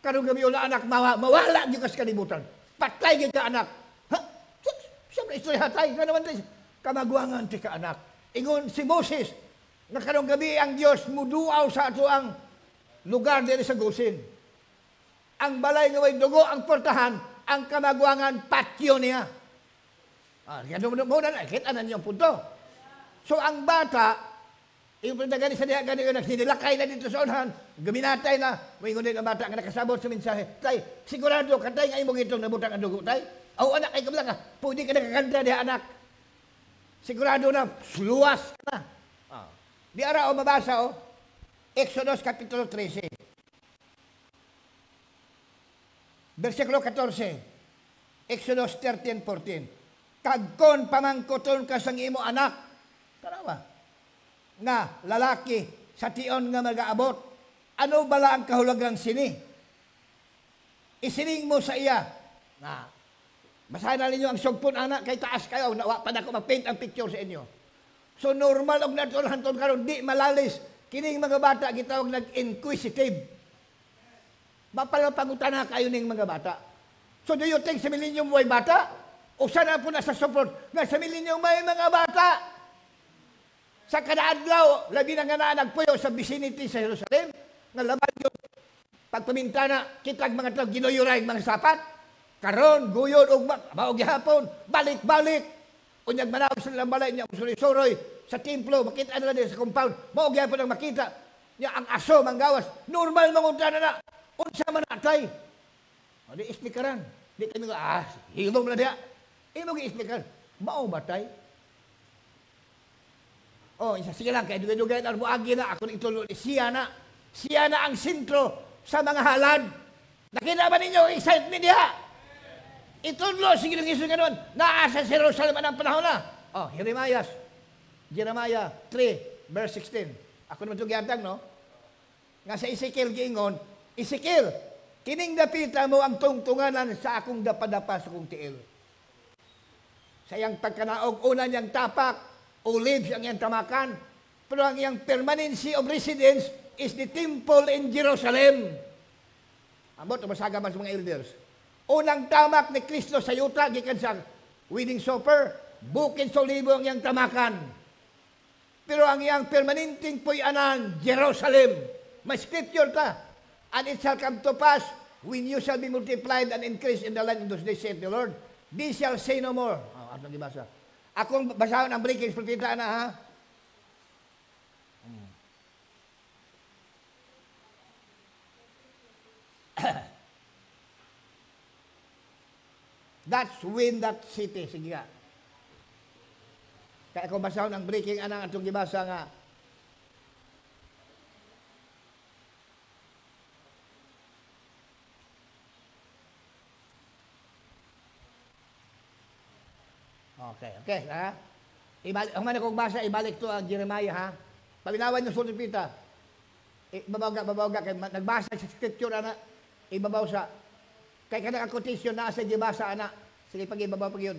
Speaker 1: Karong gabi ula anak, mawala gyud kas kalibutan. Patay gyud ka anak. Ha? Siyempre istorya tay, nga naman tay. Kamaguangan ti ka anak. Ingon si Moses, na karong gabi ang Dios muduaw sa ato ang lugar diri sa Gosen. Ang balay nga way dugo ang portahan, ang kamaguangan patio niya. Ganun mo na, kita na niyong punto. So ang bata, yung gani sa diya, gani yung nagsinilakay na dito sa unahan, gaminatay na, may ngunit ang bata nga nakasabot sa mensahe, tay, sigurado, katay nga imong itong nabutang ang dugo, tay. Aw, anak, ay kabila ka, pwede ka nakakanta diya, anak. Sigurado na, luwas ka na. Di ara o mabasa, Exodus Kapitulo 13. Versikulo 14. Exodus 13:14. Kagkon pamangkoton ka sang imo anak. Tanawa. Nga lalaki sa tion nga mag-aabot. Ano bala ang kahulugan sini? Isining mo sa iya. Na basahin na ninyo ang sugpon anak kay taas kayo. Nawa pa na ko mag-paint ang picture sa inyo. So normal og natural hanton karon di malalis. Kining mga bata gitawag nag-inquisitive. Mapalapangutan na kayo ning mga bata. So do you think sa millennium way bata? O sana po na sa support nga sa millennium may mga bata? Sa kadaadlaw, labi na nga na nagpuyo sa vicinity sa Jerusalem, nga laban yung pagpamintana, kitag mga tao, ginuyuray mga sapat, karon, guyod, maog gihapon, balik-balik, unyag manaw sa nilang balay niya, suroy-suroy, sa templo, makita na din sa compound, maog gihapon ang makita, niya ang aso, manggawas, normal mangunta na, unsa man atay. O di ispikaran. Di kami nga, hilom na diya. Imo gi-ispikaran. Mao ba tay? O, isa sige lang, kaya dugay-dugay na mo agi na, ako itulo, siya na ang sentro sa mga halad. Nakita ba ninyo ang excitement niya? Itulo, sige lang iso nga naasa sa Jerusalem ang panahon na. O, Jeremiah 3, verse 16. Ako naman ito gihatag, no? Nga sa Ezekiel giingon, Ezekiel, kining dapita mo ang tungtunganan sa akong dapadapa sa akong tiil. Sa iyang pagkanaog, una niyang tapak, olives ang iyang tamakan, pero ang iyang permanency of residence is the temple in Jerusalem. Amot, masaga man sa mga elders. Unang tamak ni Kristo sa yuta, gikan sa wedding supper, bukid sa olibo ang iyang tamakan. Pero ang iyang permanenteng puyanan, Jerusalem. May scripture ta. And it shall come to pass, when you shall be multiplied and increased in the land in those days, saith the Lord, they shall say no more. Atong gibasa. Akong basahon ang breaking propeta na, ha? That's when that city. Sige nga. Kaya kung basahon ang breaking, anang atong gibasa nga, okay, ha? Ang man akong basa, ibalik to ang Jeremiah, ha? Pabinawan yung sulod pita. Babaw ka, kay nagbasa sa scripture, ana, ibabaw sa, kay kanang quotation na sa gibasa, ana, sige pag-ibabaw pag yun.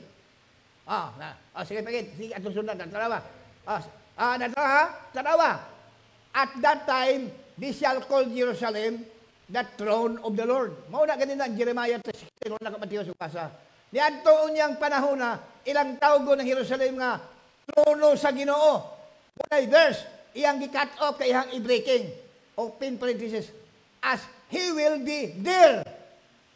Speaker 1: Sige pag-in, sige atong sundan, tanawa. Tanawa. At that time, they shall call Jerusalem the throne of the Lord. Mauna ganina ang Jeremiah 3:16, na kapatiyo sa basa. Niadto unyang panahon na ilang tawgo ng Jerusalem nga trono sa Ginoo. Munay verse, iyang gi-cut off kay iyang i-breaking. Open parenthesis, as He will be there.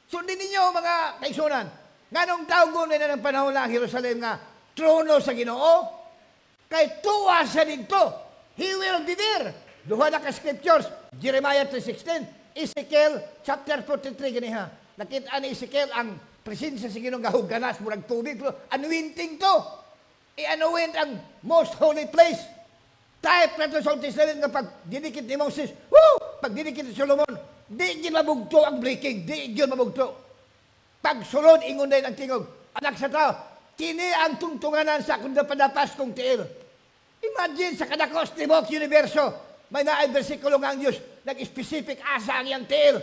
Speaker 1: Sundin ninyo mga kaigsunan. Nganong tawgo nila ng panahon na ang Jerusalem nga trono sa Ginoo? Kay tuwa sa dito. He will be there. Duha na ka scriptures, Jeremiah 3:16, Ezekiel chapter 43 ganiha. Nakita ni Ezekiel ang presensya sa Ginoong gahuganas murag tubig, anointing to. I-anoint ang most holy place. Type na to sa Old Testament nga pag dinikit ni Moses, pag dinikit ni Solomon, di gin mabugto ang breaking, di gin mabugto. Pag sulod, ingon din ang tingog, anak sa tao, kini ang tungtunganan sa kung napadapas kong tiil. Imagine sa kadakos ni Bok Universo, may naay versikulo nga ang Diyos, nag-specific asa ang iyang tiil.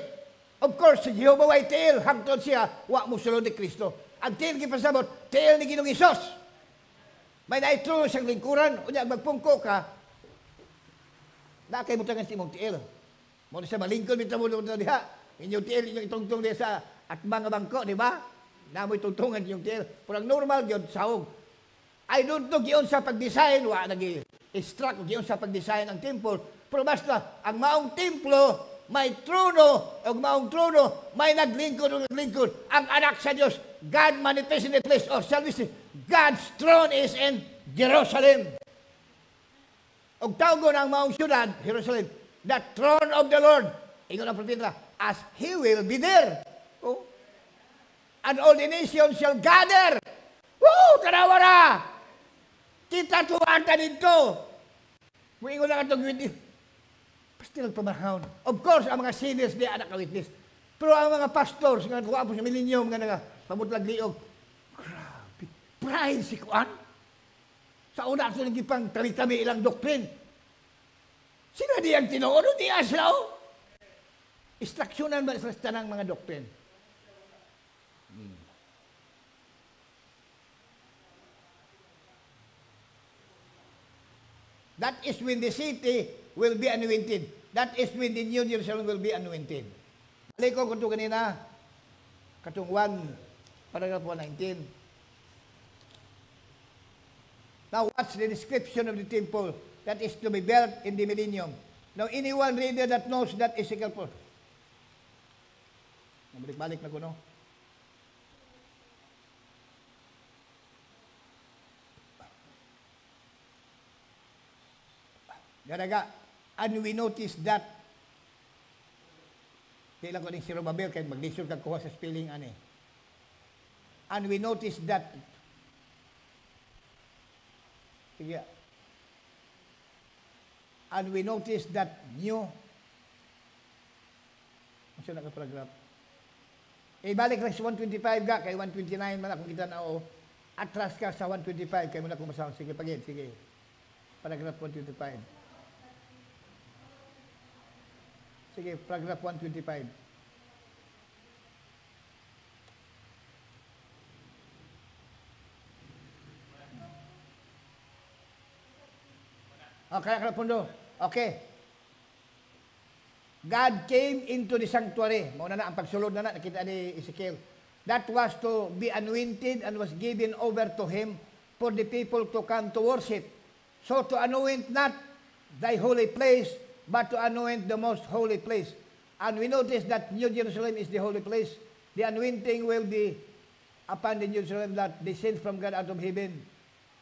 Speaker 1: Of course, si Jehovah way tiil, hangtod siya, wa mo sulod ni Kristo. Ang tiil kipasabot, tiil ni Ginong Isos. May naitro siyang lingkuran, unya magpungko ka, nakay mo tangan si mong tiil. Mo sa malingkod, bitaw mo diha, inyong tiil, inyong itungtong diha sa at mga bangko, di ba? Namoy tungtungan yung tiil. Pero ang normal yun, sahog. I don't know giyon sa pag-design, wa nag-extract giyon sa pag-design ang temple. Pero basta, ang maong templo, may trono, o maong trono, may naglingkod o naglingkod. Ang anak sa Diyos, God manifest in the place of salvation. God's throne is in Jerusalem. Og tawgo ng maong syudad, Jerusalem, the throne of the Lord. Ingon ang propeta, as He will be there. Oh. And all the nations shall gather. Woo! Tanawa na! Kita tuwanta dito. Muingon lang itong witness. Basta nagpamahon. Of course, ang mga sinners di anak ka witness. Pero ang mga pastors, nga nagkuha po sa millennium, nga nga, pamutlag liog, grabe, pride si Kuan. Sa una ito nagipang tami-tami ilang doktrin. Sila di ang tinuod, di aslaw. Instruksyonan ba sa tanang mga doktrin? That is when the city will be anointed. That is when the New Jerusalem will be anointed. Balik ko kung ito kanina, katong 1, paragraph 119. Now, what's the description of the temple that is to be built in the millennium? Now, anyone reader that knows that Ezekiel 4. Balik-balik na ko, no? Garaga, and we notice that, kailan ko din si Robabel, kaya mag-lisyon kag kuha sa spelling, ani. And we notice that, sige, and we notice that new, ano na ka-paragraph? Ibalik lang sa 125 ga, kay 129 man akong kita na o, atras ka sa 125, kaya muna kong masahon. Sige, pagin, sige. Paragraph 125. Sige, paragraph 125. Okay, Kalapundo. Okay. God came into the sanctuary. Mauna na ang pagsulod na nakita ni Ezekiel. That was to be anointed and was given over to him for the people to come to worship. So to anoint not thy holy place, but to anoint the most holy place. And we notice that New Jerusalem is the holy place. The anointing will be upon the New Jerusalem that descends from God out of heaven.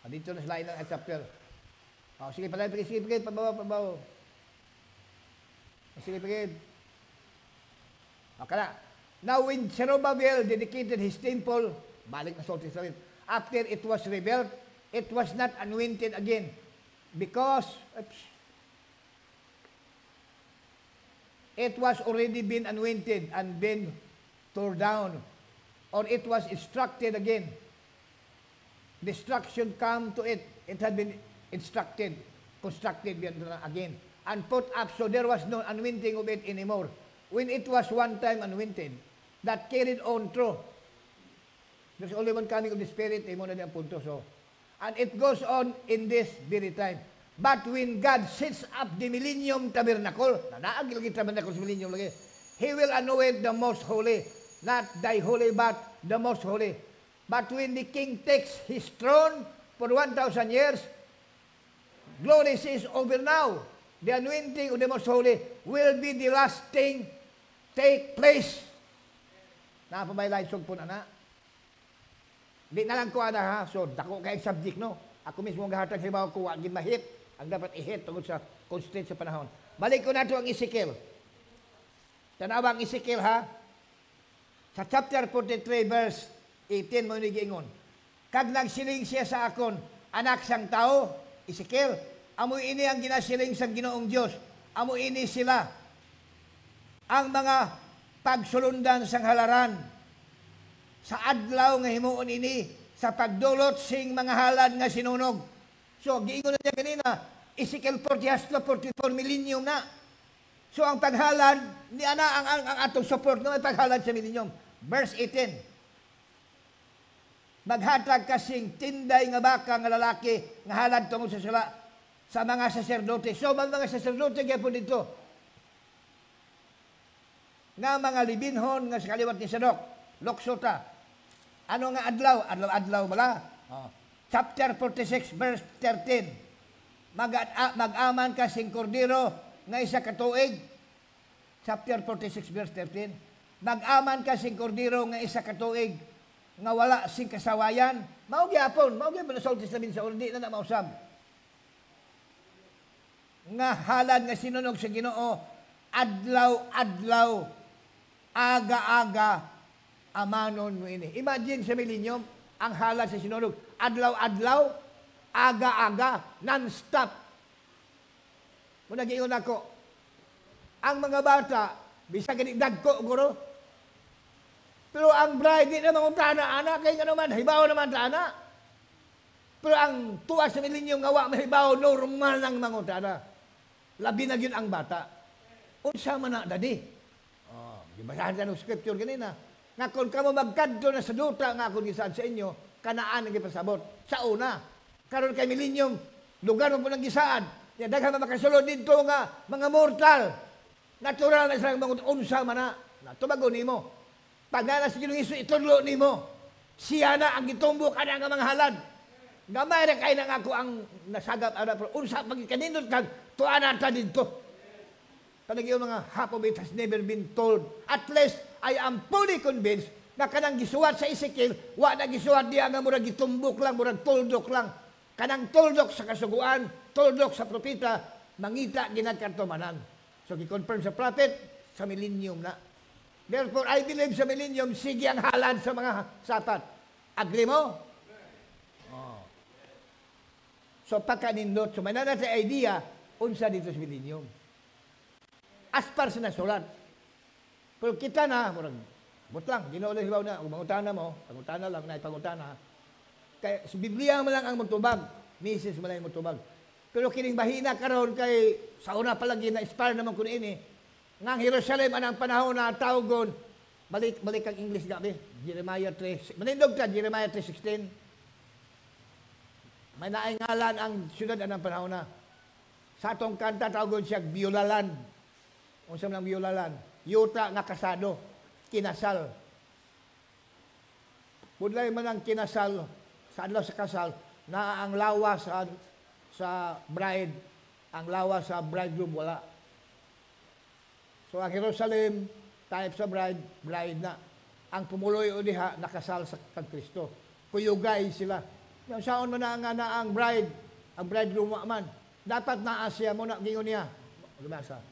Speaker 1: Dito na sila ng chapter. Sige, sige, pabaw. Sige, pagid. Okay na. Now, when Zerubbabel dedicated his temple, balik na sa Old Testament, after it was rebuilt, it was not anointed again. Because, it was already been anointed and been torn down. Or it was instructed again. Destruction come to it. It had been constructed again. And put up, so there was no anointing of it anymore. When it was one time anointed, that carried on through. There's only one coming of the Spirit, imo na ang punto. So, and it goes on in this very time. But when God sets up the millennium tabernacle, nanaagil lagi tabernacle sa millennium lagi, He will anoint the most holy, not thy holy, but the most holy. But when the king takes his throne for 1,000 years, glory is over now. The anointing of the most holy will be the last thing take place. Napabaylain sugpo na. Di na lang ko ha. So, dako kay subject, no? Ako mismo ang gahatag hibaw ko, wagin mahit. Ang dapat ihit tungkol sa constraint sa panahon. Balik ko na ito ang Ezekiel. Tanawa ang Ezekiel, ha? Sa chapter 43, verse 18, mo nigingon. Kag nagsiling siya sa akon, anak sang tao, Ezekiel, amoy ini ang ginasiling sa Ginoong Diyos. Amoy ini sila. Ang mga pagsulundan sang halaran sa adlaw nga himuon ini sa pagdulot sing mga halad nga sinunog. So, giingon na niya kanina, Ezekiel 40 has to 44 millennium na. So, ang paghalad, ni ana ang atong support ng paghalad sa millennium. Verse 18. Maghatag kasing tinday nga baka nga lalaki nga halad tungod sa sala sa mga saserdote. So, mga saserdote kaya po dito, nga mga libinhon nga sa kaliwat ni Sadok, Loksota. Ano nga adlaw? Adlaw bala. Chapter 46, verse 13. Mag-aman ka sing kordero nga isa ka tuig. Chapter 46, verse 13. Mag-aman ka sing kordero nga isa ka tuig nga wala sing kasawayan. Mao gyapon na sa Old Testament sa ordi na mausab. Nga halad nga sinunog sa Ginoo adlaw aga-aga amanon mo ini. Imagine sa millennium, ang halad sa sinunog. Adlaw-adlaw, aga-aga, non-stop. Muna giingon ako, ang mga bata, bisa ganit dagko, guro. Pero ang bride, di na mangutana, anak, kaya nga naman, hibaw naman ta, anak. Pero ang tuwa sa millennium, ngawa, mahibaw, normal ng mangutana. Labi na yun ang bata. Unsa man na, daddy? Gibasahan ka ng scripture ganina. Nga kung kamo magkadto na sa duta nga akong gisaan sa inyo, kanaan ang ipasabot. Sa una, karon kay millennium, lugar mo po ng gisaan. Yan, daghang makasulod dito nga, mga mortal. Natural na silang mga unsa man na. Tumago nimo. Pag na sa Ginoo Hesus, itudlo nimo. Siya na ang gitumbok ana nga mga halad. Gamay ra kay nang ako ang nasagap ana pero unsa pag kanindot kag tuana ta didto. Kanang yung mga half of it has never been told. At least, I am fully convinced na kanang gisuwat sa Ezekiel, wa na gisuwat diya nga murag gitumbok lang, murag tuldok lang. Kanang tuldok sa kasuguan, tuldok sa propeta, mangita ginagkantumanan. So, gi-confirm sa prophet, sa millennium na. Therefore, I believe sa millennium, sige ang halad sa mga sapat. Agree mo? Oh. So, pagkanindot, so manana sa idea, unsa dito sa millennium. As par sa nasulat. Pero kita na, butlang, ginaulang hibaw na, mangutana mo, pangutana lang, pangutana. Kaya sa Biblia mo lang ang magtubag, misis mo lang ang magtubag. Pero kining bahina karon kay, sa una pa lang, na-inspire naman ko ini, nga ang Jerusalem, anang panahon na tawgon, balik ang English gabi, Jeremiah 3, manindog ka, Jeremiah 3:16. May naingalan ang syudad anang panahon na. Sa atong kanta, tawgon siya, Biolaland. Unsam lang biolalan, yuta nga kasado, kinasal. Budlay man ang kinasal, sa adlaw sa kasal, na ang lawa sa bride, ang lawa sa bridegroom wala. So ang Jerusalem, type sa bride na. Ang pumuloy o diha, nakasal sa kag Kristo. Kuyugay sila. Yung saon mo na ang bride, ang bridegroom man, dapat naa siya mo na gingon niya. Lumasa.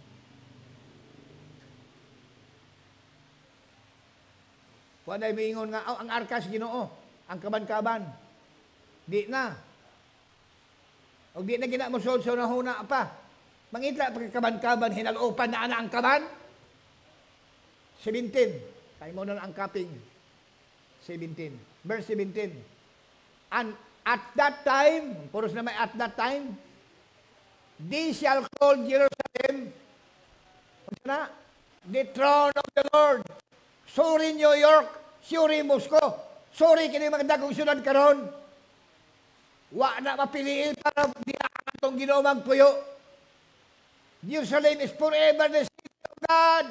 Speaker 1: Kung anay miingon nga, ang arkas Ginoo, ang kaban-kaban. Di na. O di na ginamusod sa nahuna pa. Mangita pagkaban-kaban, hinalopan na ang kaban. 17. Tayo mo na ang kaping. 17. Verse 17. And at that time, puros na may at that time, they shall call Jerusalem, the throne of the Lord. Sorry New York, sorry Moscow, sorry kini mga dagong syudad karon. Wa na mapiliin para di atong ginawang puyo. Jerusalem is forever the city of God.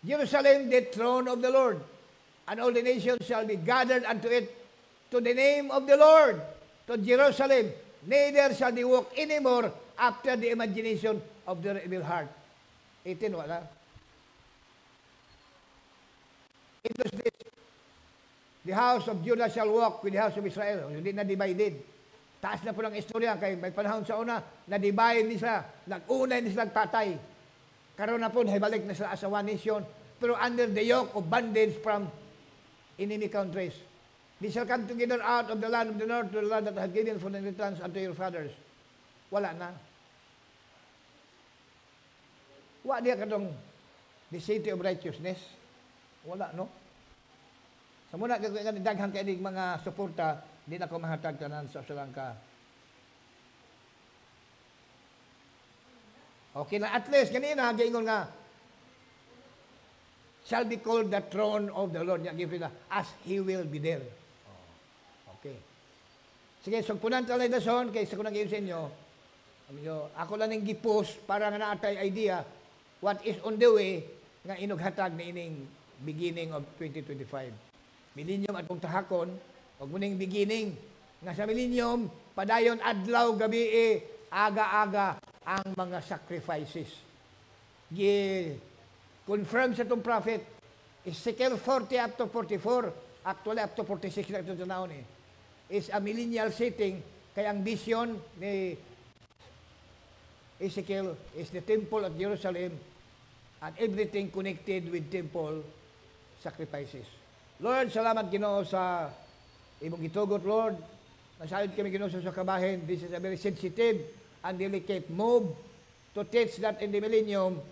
Speaker 1: Jerusalem, the throne of the Lord. And all the nations shall be gathered unto it, to the name of the Lord, to Jerusalem. Neither shall they walk anymore after the imagination of their evil heart. 18, wala. It was this, the house of Judah shall walk with the house of Israel. Hindi na divided. Taas na po ng istorya, kay may panahon sa una, na-divide nila, nag-unay nila patay. Karoon na po, balik na sila as a one nation, pero under the yoke of bondage from enemy countries. They shall come together out of the land of the north, to the land that I have given for the inheritance unto your fathers. Wala na. Wala diya katong the city of righteousness. Wala, no? Sa muna, daghang kainig mga suporta, di na ko mahatag tanan sa Sri Lanka. Okay na, at least, ganina, gaingon nga, shall be called the throne of the Lord, as He will be there. Okay. Sige, so punan talay na son, kaya sa kunang sa inyo, ako lang yung gipost para nga naatay idea what is on the way nga inughatag na ining beginning of 2025. Millennium at kung tahakon, o muning beginning, nga sa millennium, padayon adlaw, gabi, aga-aga, ang mga sacrifices. Confirm sa itong prophet, Ezekiel 40 up to 44, actually up to 46 na ito na is a millennial setting, kaya ang vision ni Ezekiel is the temple of Jerusalem and everything connected with temple sacrifices. Lord, salamat Ginoo sa imong gitugot, Lord. Nasayod kami Ginoo sa kabahin. This is a very sensitive and delicate move to teach that in the millennium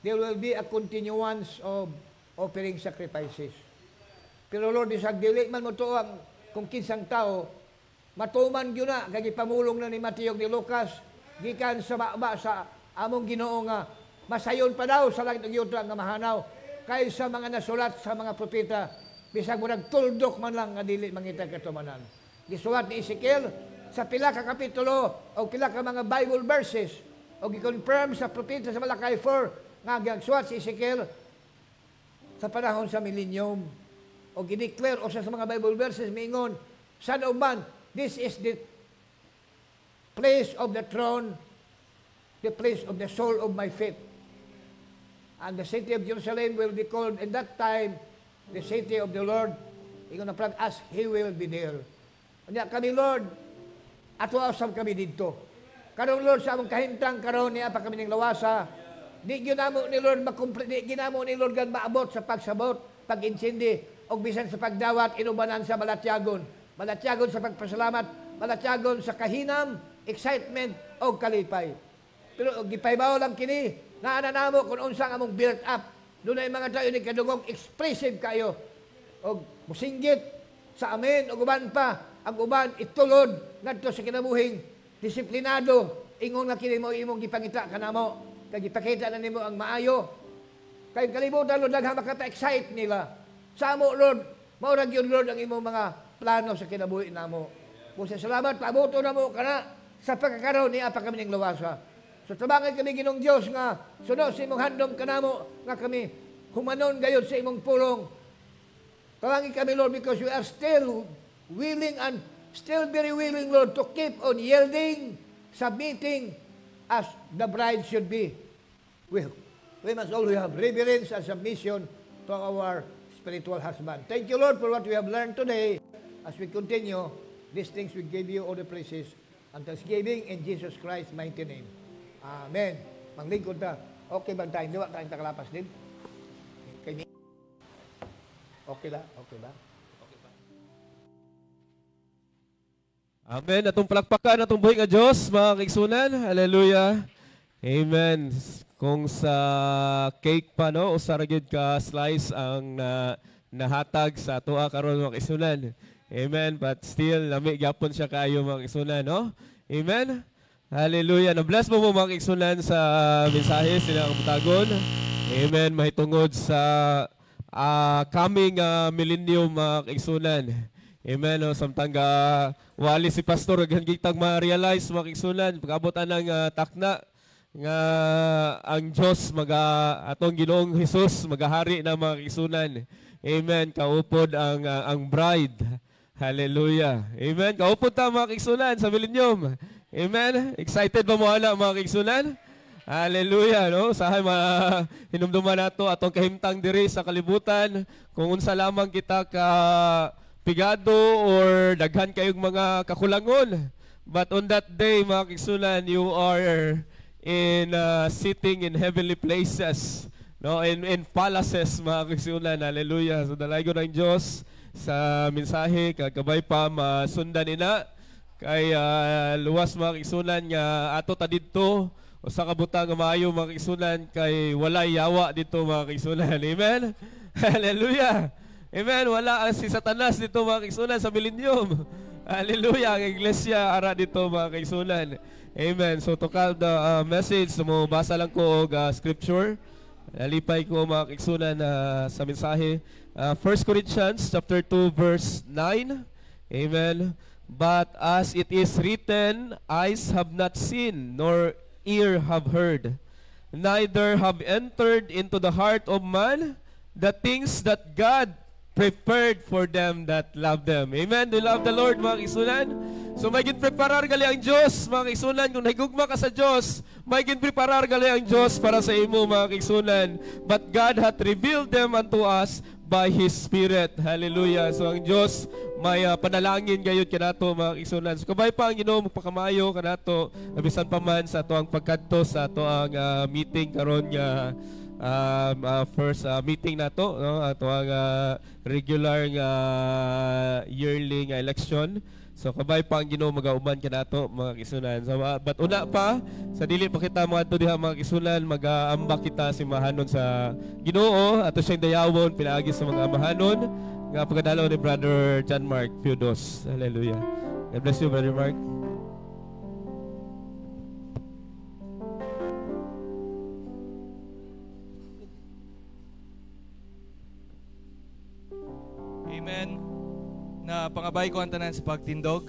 Speaker 1: there will be a continuance of offering sacrifices. Pero Lord, isang dili man mo to ang kung kinsang tao, matuman yun na, kagi pamulong na ni Mateo ni Lucas, gikan sa baba sa among Ginoo nga, masayon pa daw sa langit ng yuta nga mahanaw, kaysa mga nasulat sa mga propeta, bisag mo nagtuldok man lang nga dili mangita katumanan. Gisulat ni Ezekiel sa pila ka kapitulo o pila ka mga Bible verses o gi-confirm sa propeta sa Malakay 4 nga gagsulat si Ezekiel sa panahon sa millennium o gi-declare o sa mga Bible verses miingon, Son of man, this is the place of the throne, the place of the soul of my faith. And the city of Jerusalem will be called in that time the city of the Lord. Ingon na plag, as He will be there. Kanya kami, Lord, ato-asam kami dito. Karong Lord, sa among kahintang karon niya pa kami ng lawasa, di ginamo ni Lord di ginamo ni Lord gan maabot sa pagsabot, pag-insindi, o bisan sa pagdawat, inubanan sa malatyagon. Malatyagon sa pagpasalamat, malatyagon sa kahinam, excitement, o kalipay. Pero gipaybaw lang kini, naananamo kung unsang among build up. Doon ay mga tayo ni kadugong expressive kayo. O musinggit sa amin, o uban pa, ang uban itulod, ngadto sa kinabuhing, disiplinado, ingon nga kini mo imong gipangita kanamo, kag gipakita na nimo ang maayo. Kay kalibutan Lord, daghang makata-excite nila. Samo Lord, maurag yun Lord ang imong mga plano sa kinabuhi namo. Kung sa salamat, pabuto na mo kana sa pagkakaroon niya pa kami ng lawasa. So tabangan kami Ginong Dios nga sunod sa imong handom kanamo nga kami humanon gayon sa imong pulong. Tawagin kami Lord because you are still willing and still very willing, Lord, to keep on yielding, submitting, as the bride should be. We must always have reverence and submission to our spiritual husband. Thank you, Lord, for what we have learned today. As we continue, these things we give you all the praises and thanksgiving in Jesus Christ's mighty name. Amen. Manglingkod ta. Okay ba tayo? Di ba tayong takalapas din? Okay ba? Okay ba?
Speaker 2: Amen. Atong palakpakan, atong buhay nga Diyos, mga kaigsunan. Hallelujah. Amen. Kung sa cake pa, no, o sa ragyod ka slice ang nahatag sa tuwa karon mga kaigsunan. Amen. But still, lami gyapon siya kayo mga kaigsunan, no? Amen. Hallelujah. Na-bless mo mga kaigsunan sa mensahe sila ang butagon. Amen. Mahitungod sa coming millennium mga kaigsunan. Amen. O, samtang wali si Pastor, gitang ma-realize mga kaigsunan, pag-abot ng takna, nga ang Diyos, atong Ginoong Jesus, magahari na mga kaigsunan. Amen. Kaupod ang bride. Hallelujah. Amen. Kaupod ta mga kaigsunan sa millennium. Amen. Excited ba mo ala mga kaigsunan? Hallelujah, no? Sahay hinumduman nato atong kahimtang diri sa kalibutan. Kung unsa lamang kita ka pigado or daghan kayong mga kakulangon. But on that day, mga kaigsunan, you are sitting in heavenly places, no? In palaces, mga kaigsunan. Hallelujah. So dalaygo ng Diyos sa mensahe kagabay pa masundan ina kay luwas mga kaigsunan nga ato ta didto o sa kabutang nga maayo mga kaigsunan kay walay yawa dito mga kaigsunan. Amen. Hallelujah. Amen. Wala si Satanas dito mga kaigsunan sa millennium. Hallelujah. Ang iglesia ara dito mga kaigsunan. Amen. So to call the message, mo basa lang ko og scripture. Nalipay ko mga kaigsunan sa mensahe. 1 Corinthians chapter 2 verse 9. Amen. But as it is written, eyes have not seen, nor ear have heard, neither have entered into the heart of man the things that God prepared for them that love them. Amen. Do you love the Lord, mga kaigsunan? So may ginpreparar gali ang Diyos, mga kaigsunan. Kung nahigugma ka sa Diyos, may ginpreparar gali ang Diyos para sa imo, mga kaigsunan. But God hath revealed them unto us by His Spirit. Hallelujah. So ang Diyos may panalangin gayud kanato mga kaigsunan. So kabay pa ang Ginoo magpakamayo kanato bisan pa man sa ato ang pagkadto sa ato ang meeting karon nga first meeting nato, no? Ato ang regular nga yearly nga election. So kabay pa ang Ginoo magauban kanato mga kaigsunan. So but una pa sa dili pa kita moadto diha mga kaigsunan, mag-aambak kita si mahanon sa Ginoo ato siyang dayawon pinaagi sa mga mahanon nga pagkadalaw ni Brother John Mark Feudos. Hallelujah. God bless you, Brother Mark.
Speaker 3: Amen. Na pangabay ko ang tanan sa pagtindog.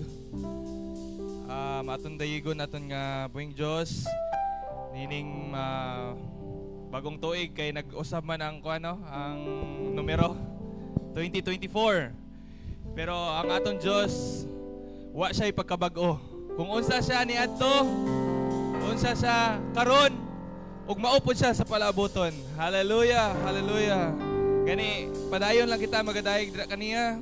Speaker 3: Aton dayigon aton nga buhing Dios nining bagong tuig kay nag-usab man ang ang numero 2024. Pero ang aton Dios wa siya pagkabag-o. Kung unsa siya niadto, unsa siya karon, ug maupod siya sa palaboton. Hallelujah, hallelujah. Gani padayon lang kita magadayeg dira kaniya.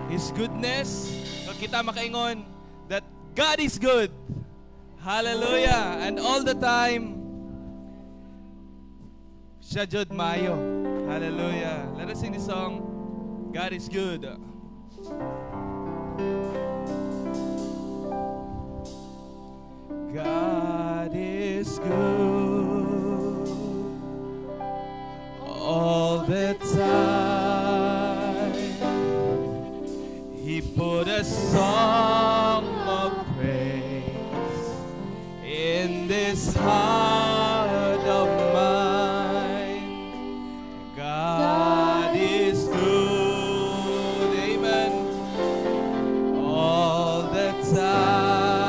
Speaker 3: His goodness, so kita makaingon that God is good. Hallelujah. And all the time, siya jud maayo. Hallelujah. Let us sing this song, God is good. God is good all the time. He put a song of praise in this heart of mine. God is good, amen, all the time.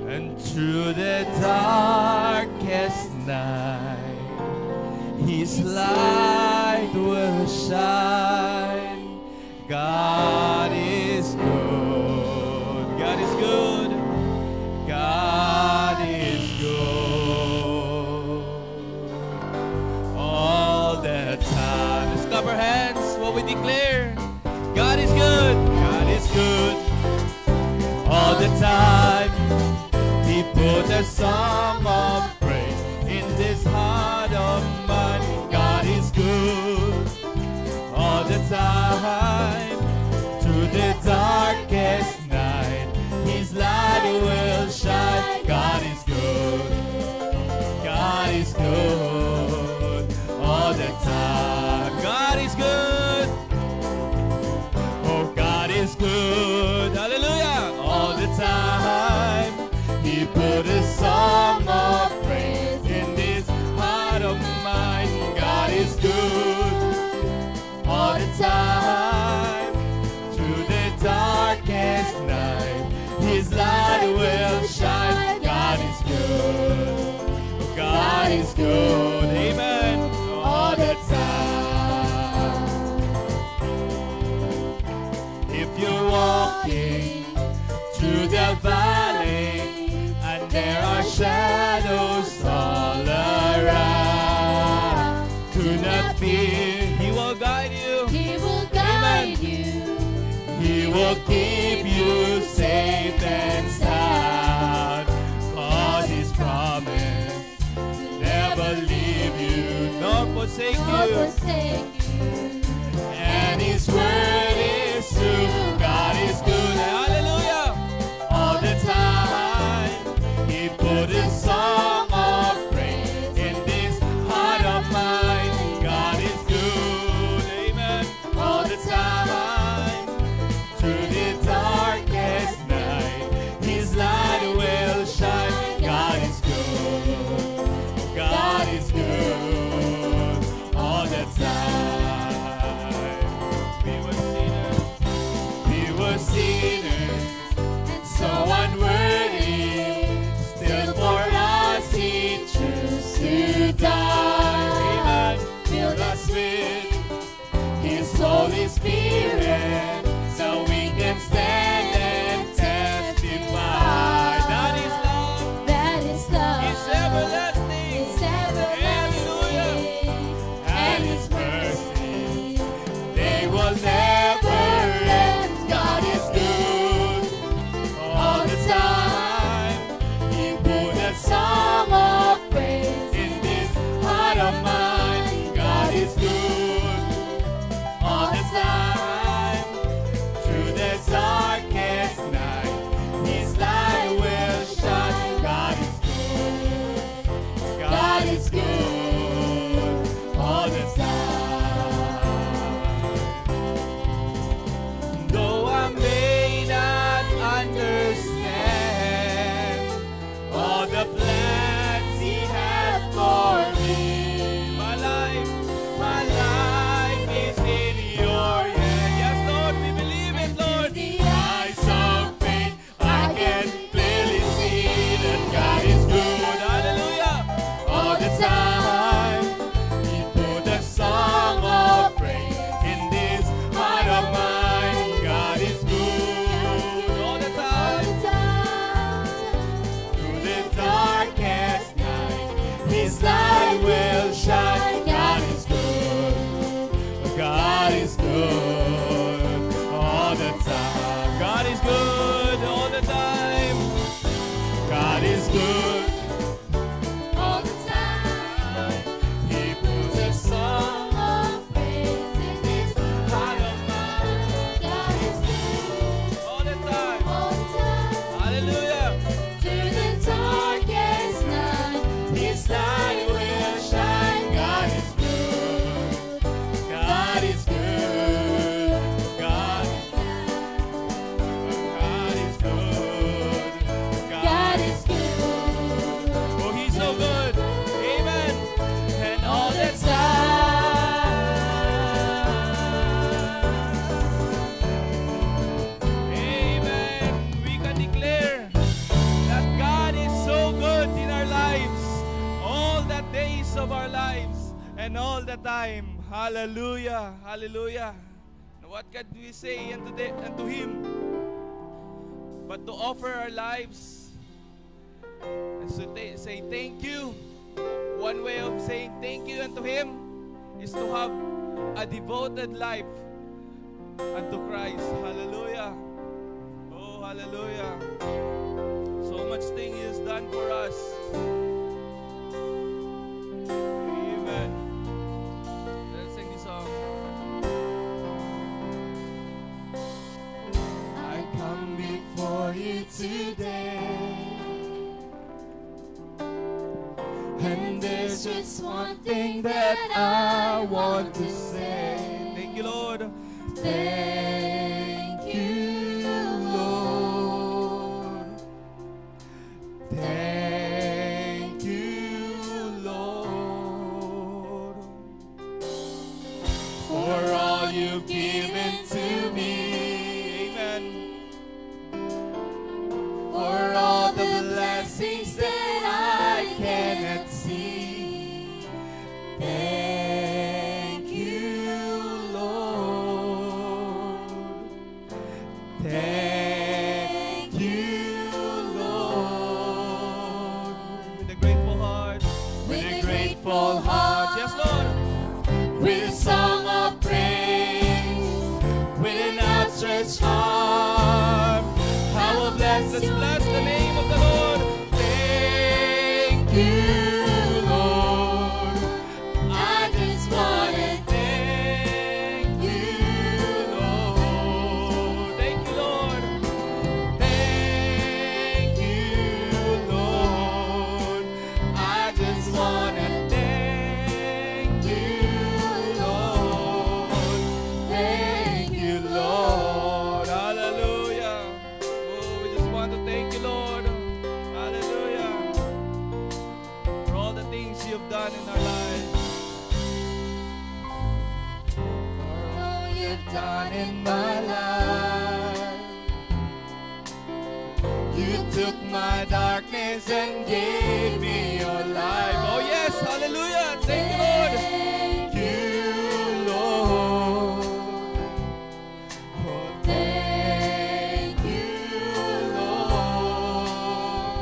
Speaker 3: And through the darkest night, His light will shine. we declare, God is good. God is good all the time. He put a song of praise in this heart of mine. God is good all the time. Through the darkest night, His light will shine. God is good. God is good all the time. God is good. Oh, God is good. Hallelujah. All the time. He put a song of praise in this heart of mine. God is good all the time. Through the darkest night, His light will shine. God is good. God is good. Amen. All the time. If you're walking through the valley and there are shadows all around, do not fear. He will guide you.
Speaker 4: He will guide you.
Speaker 3: He will keep you safe and sound. Cause His promise never leave you nor forsake
Speaker 4: Nor
Speaker 3: you.
Speaker 4: forsake you.
Speaker 3: And His word is true. God is good. Hallelujah. All the time. He put a song of praise in this heart of mine. God is good. Amen. All the time. Through the darkest night, His light will shine. God is good. God is good all the time. We were sinners. We were sinners, and so unworthy. Still for us He chose to die. Amen. Fill us with His Holy Spirit, so we can stand and testify. That is love.
Speaker 4: That is love.
Speaker 3: It's everlasting.
Speaker 4: It's everlasting.
Speaker 3: And His mercy, they will never end. God is good all the time. He put a song of praise in this heart of mine. God is good all the time. Through the darkest night, His light will shine. God is good. God is good all the time. Though I may not understand all the plans He had for me, my life is in Your hand. Yes, Lord, we believe it, Lord.
Speaker 4: The
Speaker 3: Eyes of faith, I can clearly see that God is good. Hallelujah. All the time, He put a song of praise in this heart of mine. God is good all the time. Through the darkest night, His light will shine. God is good. God is good all the time. God is good all the time. God is good all the time. He puts a song of praise in this heart of mine.
Speaker 4: God is good
Speaker 3: All the time.
Speaker 4: all the time.
Speaker 3: Hallelujah.
Speaker 4: Through the darkest night,
Speaker 3: His light will shine. God is good. God is good. God is good.
Speaker 4: God is good.
Speaker 3: Oh, He's so good. Amen. And all the time. Amen. We can declare that God is so good in our lives, all the days of our lives, and all the time. Hallelujah. Hallelujah. Now what can we say unto Him but to offer our lives and so say thank you? One way of saying thank you unto Him is to have a devoted life unto Christ. Hallelujah. Oh, hallelujah. So much thing He has done for us. Amen. Let's sing this song.
Speaker 4: I come before you today, and there's just one thing that I want to say.
Speaker 3: Thank you, Lord.
Speaker 4: Thank you, Lord.
Speaker 3: Thank you, Lord,
Speaker 4: For all you've given to me,
Speaker 3: amen.
Speaker 4: for all the blessings that I cannot see. Thank you, Lord. Thank you, Lord.
Speaker 3: With a grateful heart.
Speaker 4: With a grateful heart,
Speaker 3: Yes, Lord.
Speaker 4: with a song of praise, with an outstretched arm, I will bless
Speaker 3: Let's
Speaker 4: you.
Speaker 3: bless the name of the Lord.
Speaker 4: Thank you, Lord. I just want to
Speaker 3: Thank
Speaker 4: you,
Speaker 3: Lord. Thank you, Lord.
Speaker 4: Thank you, Lord. I just want to
Speaker 3: Thank
Speaker 4: you, Lord. Thank you, Lord.
Speaker 3: Hallelujah. Oh, we just want to thank you, Lord. Hallelujah. For all the things you have done in our lives.
Speaker 4: For all you've done in my life. You took my darkness and gave me your life.
Speaker 3: Oh, yes. Hallelujah. Thank you, Lord.
Speaker 4: Thank you, Lord. Oh, thank you, Lord.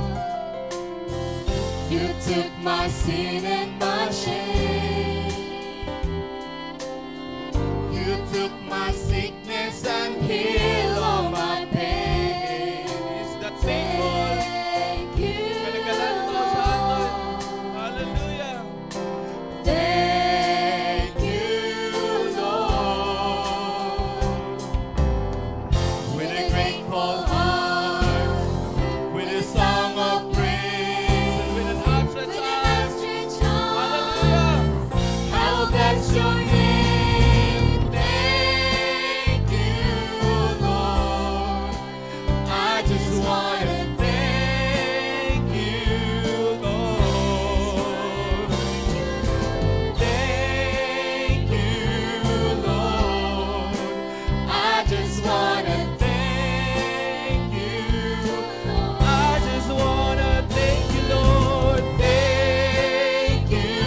Speaker 4: You took my sin and my shame. You took my sickness and healed all my pain.
Speaker 3: Is that faithful?
Speaker 4: Thank you,
Speaker 3: Kanagalan mo sa atin. Hallelujah.
Speaker 4: Thank you, Lord. With a grateful heart, with a song of praise,
Speaker 3: With an outstretched arm.
Speaker 4: outstretched arm,
Speaker 3: Hallelujah.
Speaker 4: I will bless your name. Thank you, Lord. I just want to
Speaker 3: Thank you, Lord.
Speaker 4: thank you, Lord. I just want to
Speaker 3: Thank you.
Speaker 4: Lord.
Speaker 3: I just wanna thank you, Lord.
Speaker 4: Thank you,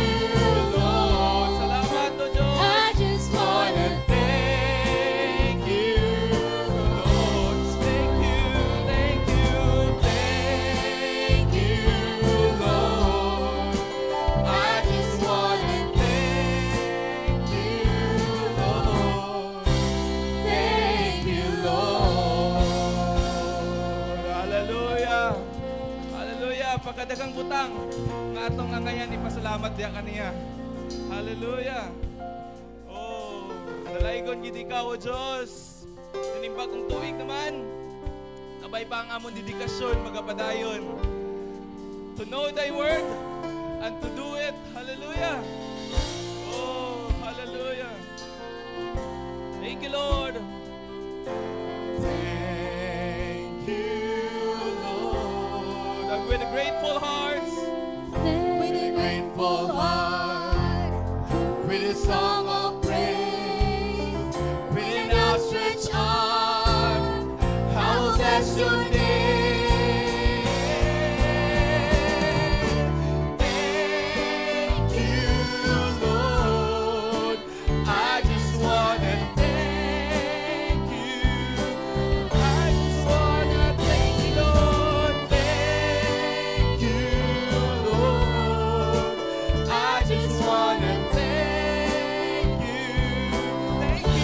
Speaker 4: Lord.
Speaker 3: Salamat o Diyos.
Speaker 4: I just want to
Speaker 3: Thank you, Lord. Thank you, thank you,
Speaker 4: thank you, Lord. I just want to
Speaker 3: thank
Speaker 4: you, Lord. Thank you, Lord.
Speaker 3: Hallelujah. Hallelujah. Pagkadagang butang nga atong angayan ipasalamat diya kaniya. Hallelujah. Oh, nalaygon gid ikaw o Dios. Tinimbag kong tuig naman. Kabay pa ang amon dedikasyon magapadayon. To know thy word and to do it. Hallelujah. Oh, hallelujah. Thank you, Lord.
Speaker 4: Thank you, Lord.
Speaker 3: And with grateful hearts,
Speaker 4: With a grateful heart, with a song of praise, with an outstretched arm, I will bless your name. Thank you, Lord. I just want to thank you. I just want to thank you, Lord. Thank you, Lord. I just want to thank you.
Speaker 3: thank you.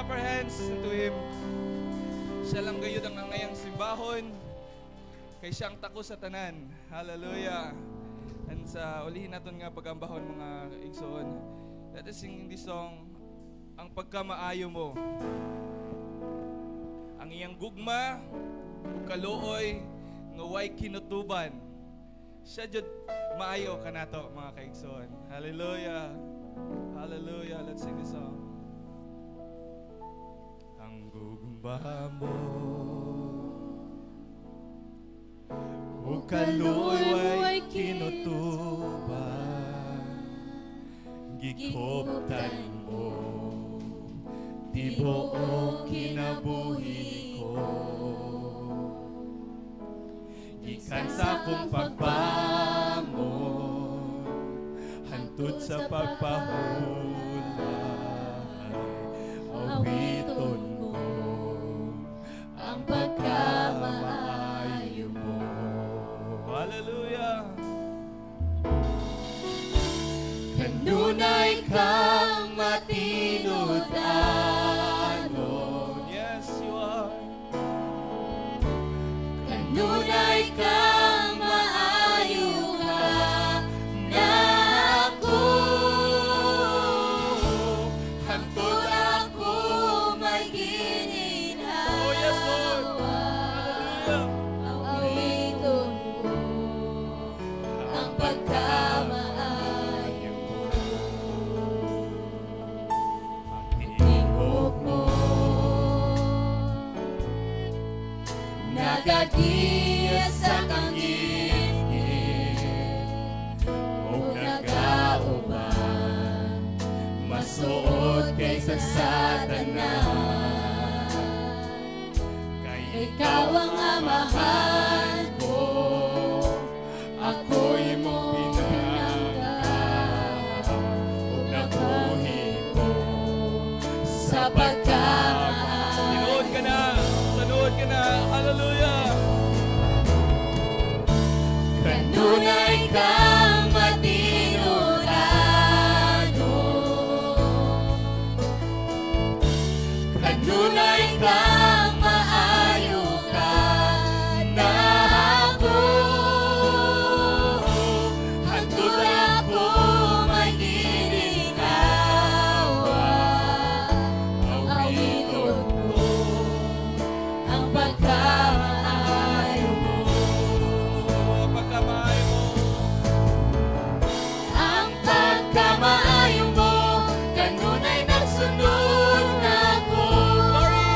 Speaker 3: clap our hands to Him. Siya lang gayud ang angayang simbahon. Kay siyang tako sa tanan. Hallelujah. And sa ulihin natin nga pagambahon mga igsoon. Let us sing this song, Ang Pagkamaayo Mo. Ang iyang gugma, ug kaluoy, nga way kinutuban. Siya jud maayo kanato mga kaigsoon. Hallelujah. Hallelujah. Let's sing this song. Ang gugma mo, o kaluoy way kinutuban, gikoptan mo, tibuok kinabuhi ko. Gikan sa kong pagbangon, hantod sa pagpahulay, awiton mo ang pagkamaayo mo. Hallelujah! Kanunay kang matinud-anon. Yes, you are. Kanunay kang maayo ka na ako. Hantod ako may gininawa. Oh, yes, Lord. Hallelujah. Awiton ko ang pagkamaayo mo. Ang tingog mo nagagiya sa kangit o nagauban, masuot kaysa sa tanan. Kay ikaw ang amahan ko, ako'y mong pinangga o nabuhi ko sa pagkamaayo. Tinood ka na! Tanood ka na! Hallelujah! Kanunay kang matinud-anon. Kanunay kang maayo ka na ako. Hantod ako may gininawa. Awiton ko ang pagkamaayo mo. Pagkamaayo mo. Ang pagkamaayo mo, kanunay nagsunod na ako. Glory!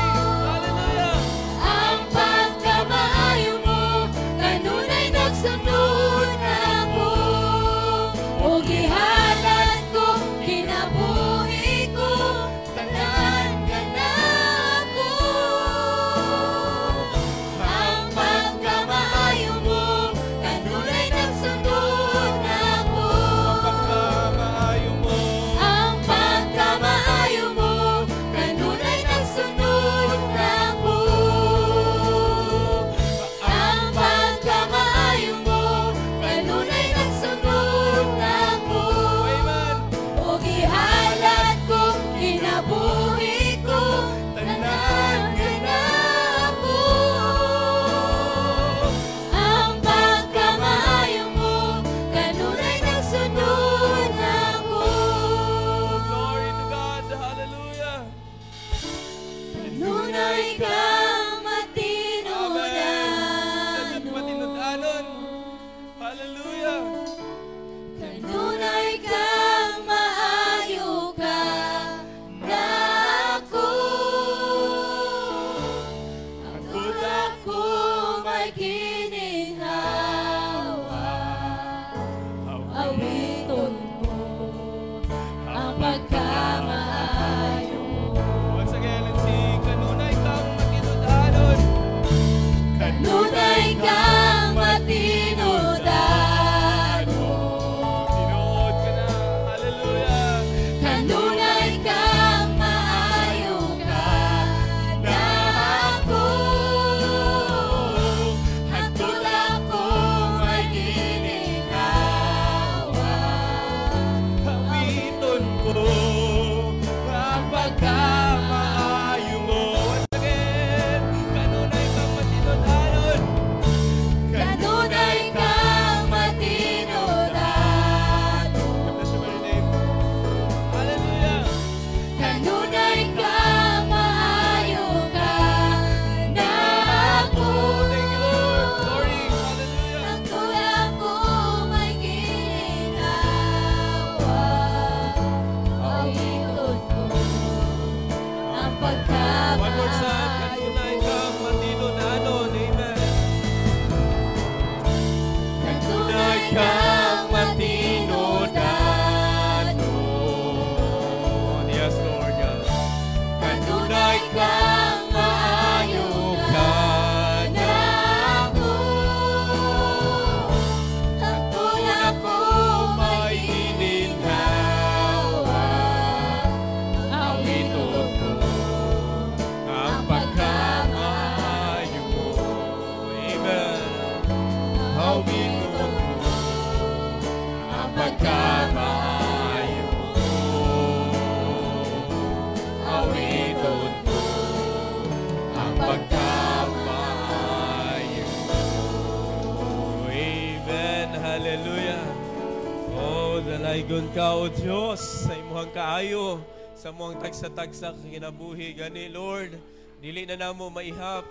Speaker 2: Tuigon ka, O Diyos, sa imuhang kaayo, sa muhang tagsa-tagsa kinabuhi. Gani, Lord, dili na namo maihap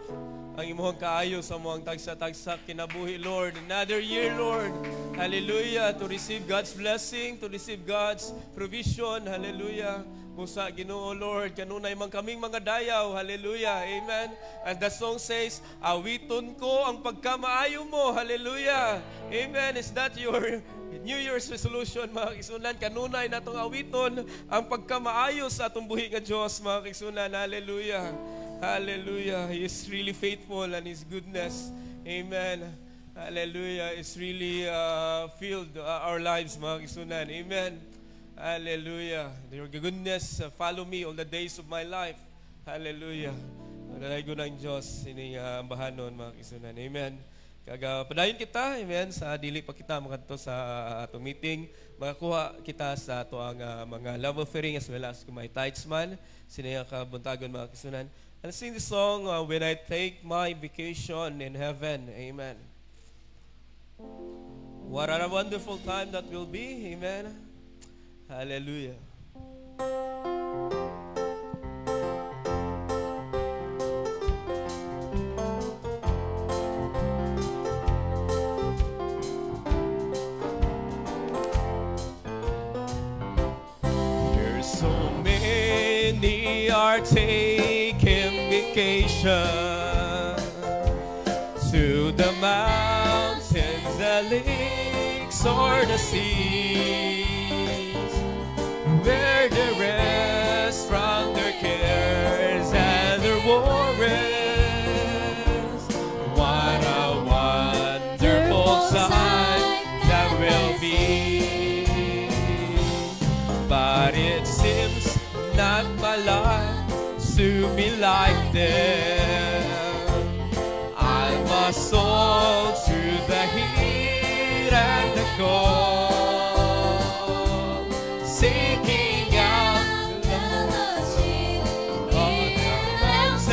Speaker 2: ang imuhang kaayo sa muhang tagsa-tagsa kinabuhi, Lord. Another year, Lord. Hallelujah. To receive God's blessing, to receive God's provision. Hallelujah. Musa, Ginoo, Lord, kanunay man kaming mga dayaw. Hallelujah. Amen. And the song says, awiton ko ang pagkamaayo mo. Hallelujah. Amen. Is that your New Year's resolution, mga kigsunan? Kanunay na itong awiton ang pagkamaayo sa atong buhi nga Diyos, mga kigsunan. Hallelujah. Hallelujah. He is really faithful and His goodness. Amen. Hallelujah. It's really filled our lives, mga kigsunan. Amen. Hallelujah. Your goodness follow me all the days of my life. Hallelujah. Manalay ko ng Diyos ining bahanon, mga kigsunan. Amen. Kaga padayon kita, amen, sa dili pa kita makadto sa atong meeting, makakuha kita sa ato ang mga love offering as well as kung may tithes man, sinaya ka buntagon, mga kigsunan. And sing the song, When I Take My Vacation in Heaven. Amen. What a wonderful time that will be. Amen. Hallelujah. There's so many are taking vacation to the mountains, the lakes, or the seas, where they rest from their cares and their worries. What a wonderful sight that will be. But it seems not my life to be like them. I must soar through the heat and the cold, seeking out the mountains,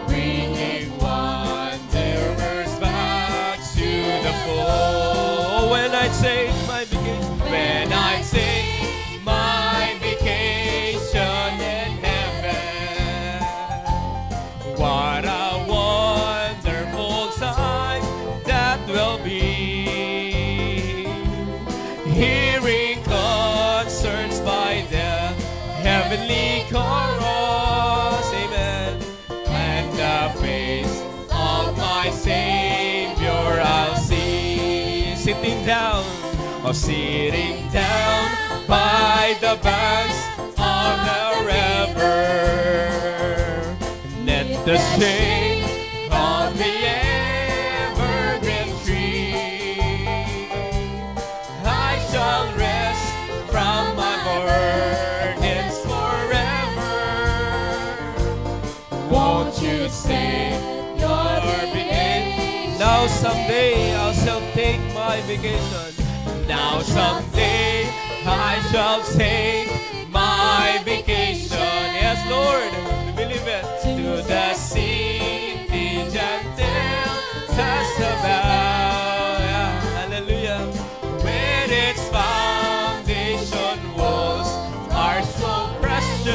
Speaker 2: bringing wanderers back to the fold. When I take my vacation, when I take my vacation in heaven, what a wonderful time that will be. Hearing concerts by the heavenly chorus, amen, and the face of my Savior I'll see. Sitting down by the banks of the river, let the shade of the evergreen tree, I shall rest from my burdens forever. Won't you stay your vacation? Now someday I shall take my vacation. Now someday I shall take my vacation. Yes, Lord, we believe it. To the city gentle Tasabao. Yeah, hallelujah. With its foundation walls are so precious,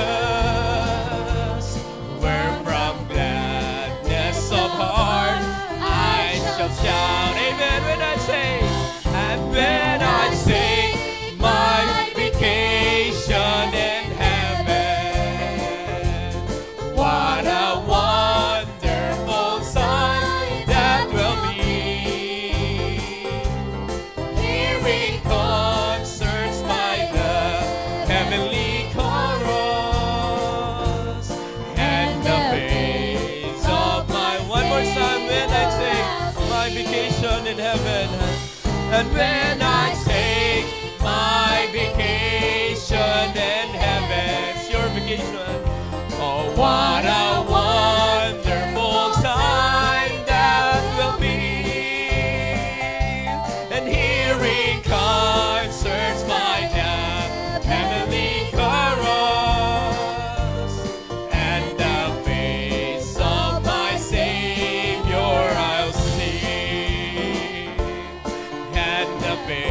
Speaker 2: where from gladness of heart I shall shout. Amen. When I say, and when I take my vacation in heaven, what a wonderful sight that will be. Hearing concerts by the heavenly chorus, and the face of my, one more time, when I take my vacation in heaven. And when I take my vacation in heaven, it's your vacation. Oh, what a wonderful time that will be. And hearing concerts by the heavenly chorus, and the face of my Savior I'll see. And the face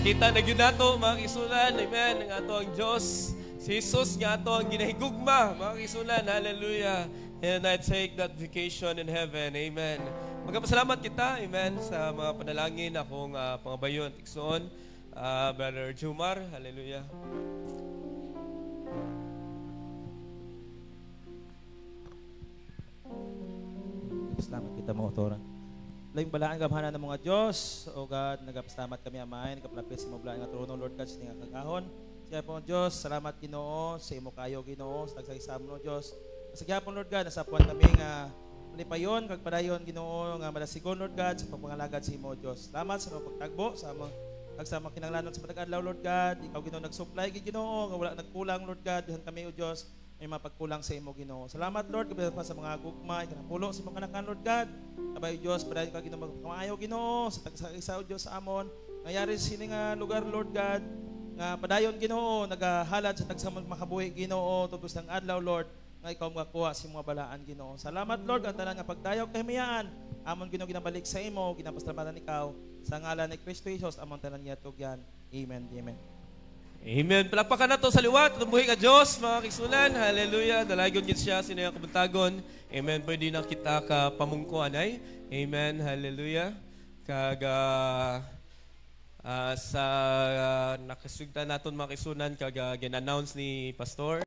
Speaker 2: Nakita na gyud nato mga kaigsunan, amen, nga ato ang Dios. Si Jesus nga ato ang ginahigugma, mga kaigsunan, hallelujah. And I take that vacation in heaven, amen. Magpasalamat kita, amen, sa mga panalangin akong pangabayon, tiksoon, Brother Jumar, hallelujah.
Speaker 5: Salamat kita mo, Toran. Laing balaan gamhanan ng mga Diyos. O God, nagapasalamat kami amahin, nagapalapit sa mablaan nga trono, Lord God, sa nga kagahon. Siya po, Diyos, salamat Ginoo, sa imo kayo, Ginoo, sa tagsayisam mo, Diyos. Sa gyapon, Lord God, nasapuan kami nga malipayon, kagpadayon, Ginoo, nga malasigon, Lord God, sa pagpangalagad sa imo, Diyos. Salamat sa mga pagtagbo, sa mga nagsama kinanglanon sa patag-adlaw, Lord God. Ikaw, Ginoo, nagsupply, Ginoo, nga wala nagkulang, Lord God, dihan kami, O Diyos, may mapagkulang sa imo, Ginoo. Salamat, Lord, kapag pa sa mga gugma, ikanapulo sa mga kanakan, Lord God. Kabay, Diyos, padayon ka, Ginoo, magpamayo, Ginoo, sa tagsa-isa, O Diyos, sa amon. Nangyari sa sini nga lugar, Lord God, nga padayon, Ginoo, nagahalad sa tagsamang makabuhi, Ginoo, tubos ng adlaw, Lord, nga ikaw makakuha sa mga balaan, Ginoo. Salamat, Lord, ang tanan nga pagdayo kay miyaan. Amon, Ginoo, ginabalik sa imo, ginapasalamatan ikaw, sa ngalan ni Kristo Jesus, amon tanan niya tugyan. Amen. Amen.
Speaker 2: Amen. Palakpakan na to sa liwat. Tumbuhi ka Diyos, mga kaigsunan. Hallelujah. Dalagon gid siya, sino yung kabuntagon. Amen. Pwede na kita ka pamungkuan ay. Amen. Hallelujah. Kaga sa nakasugtan naton mga kaigsunan, kaga gin-announce ni Pastor.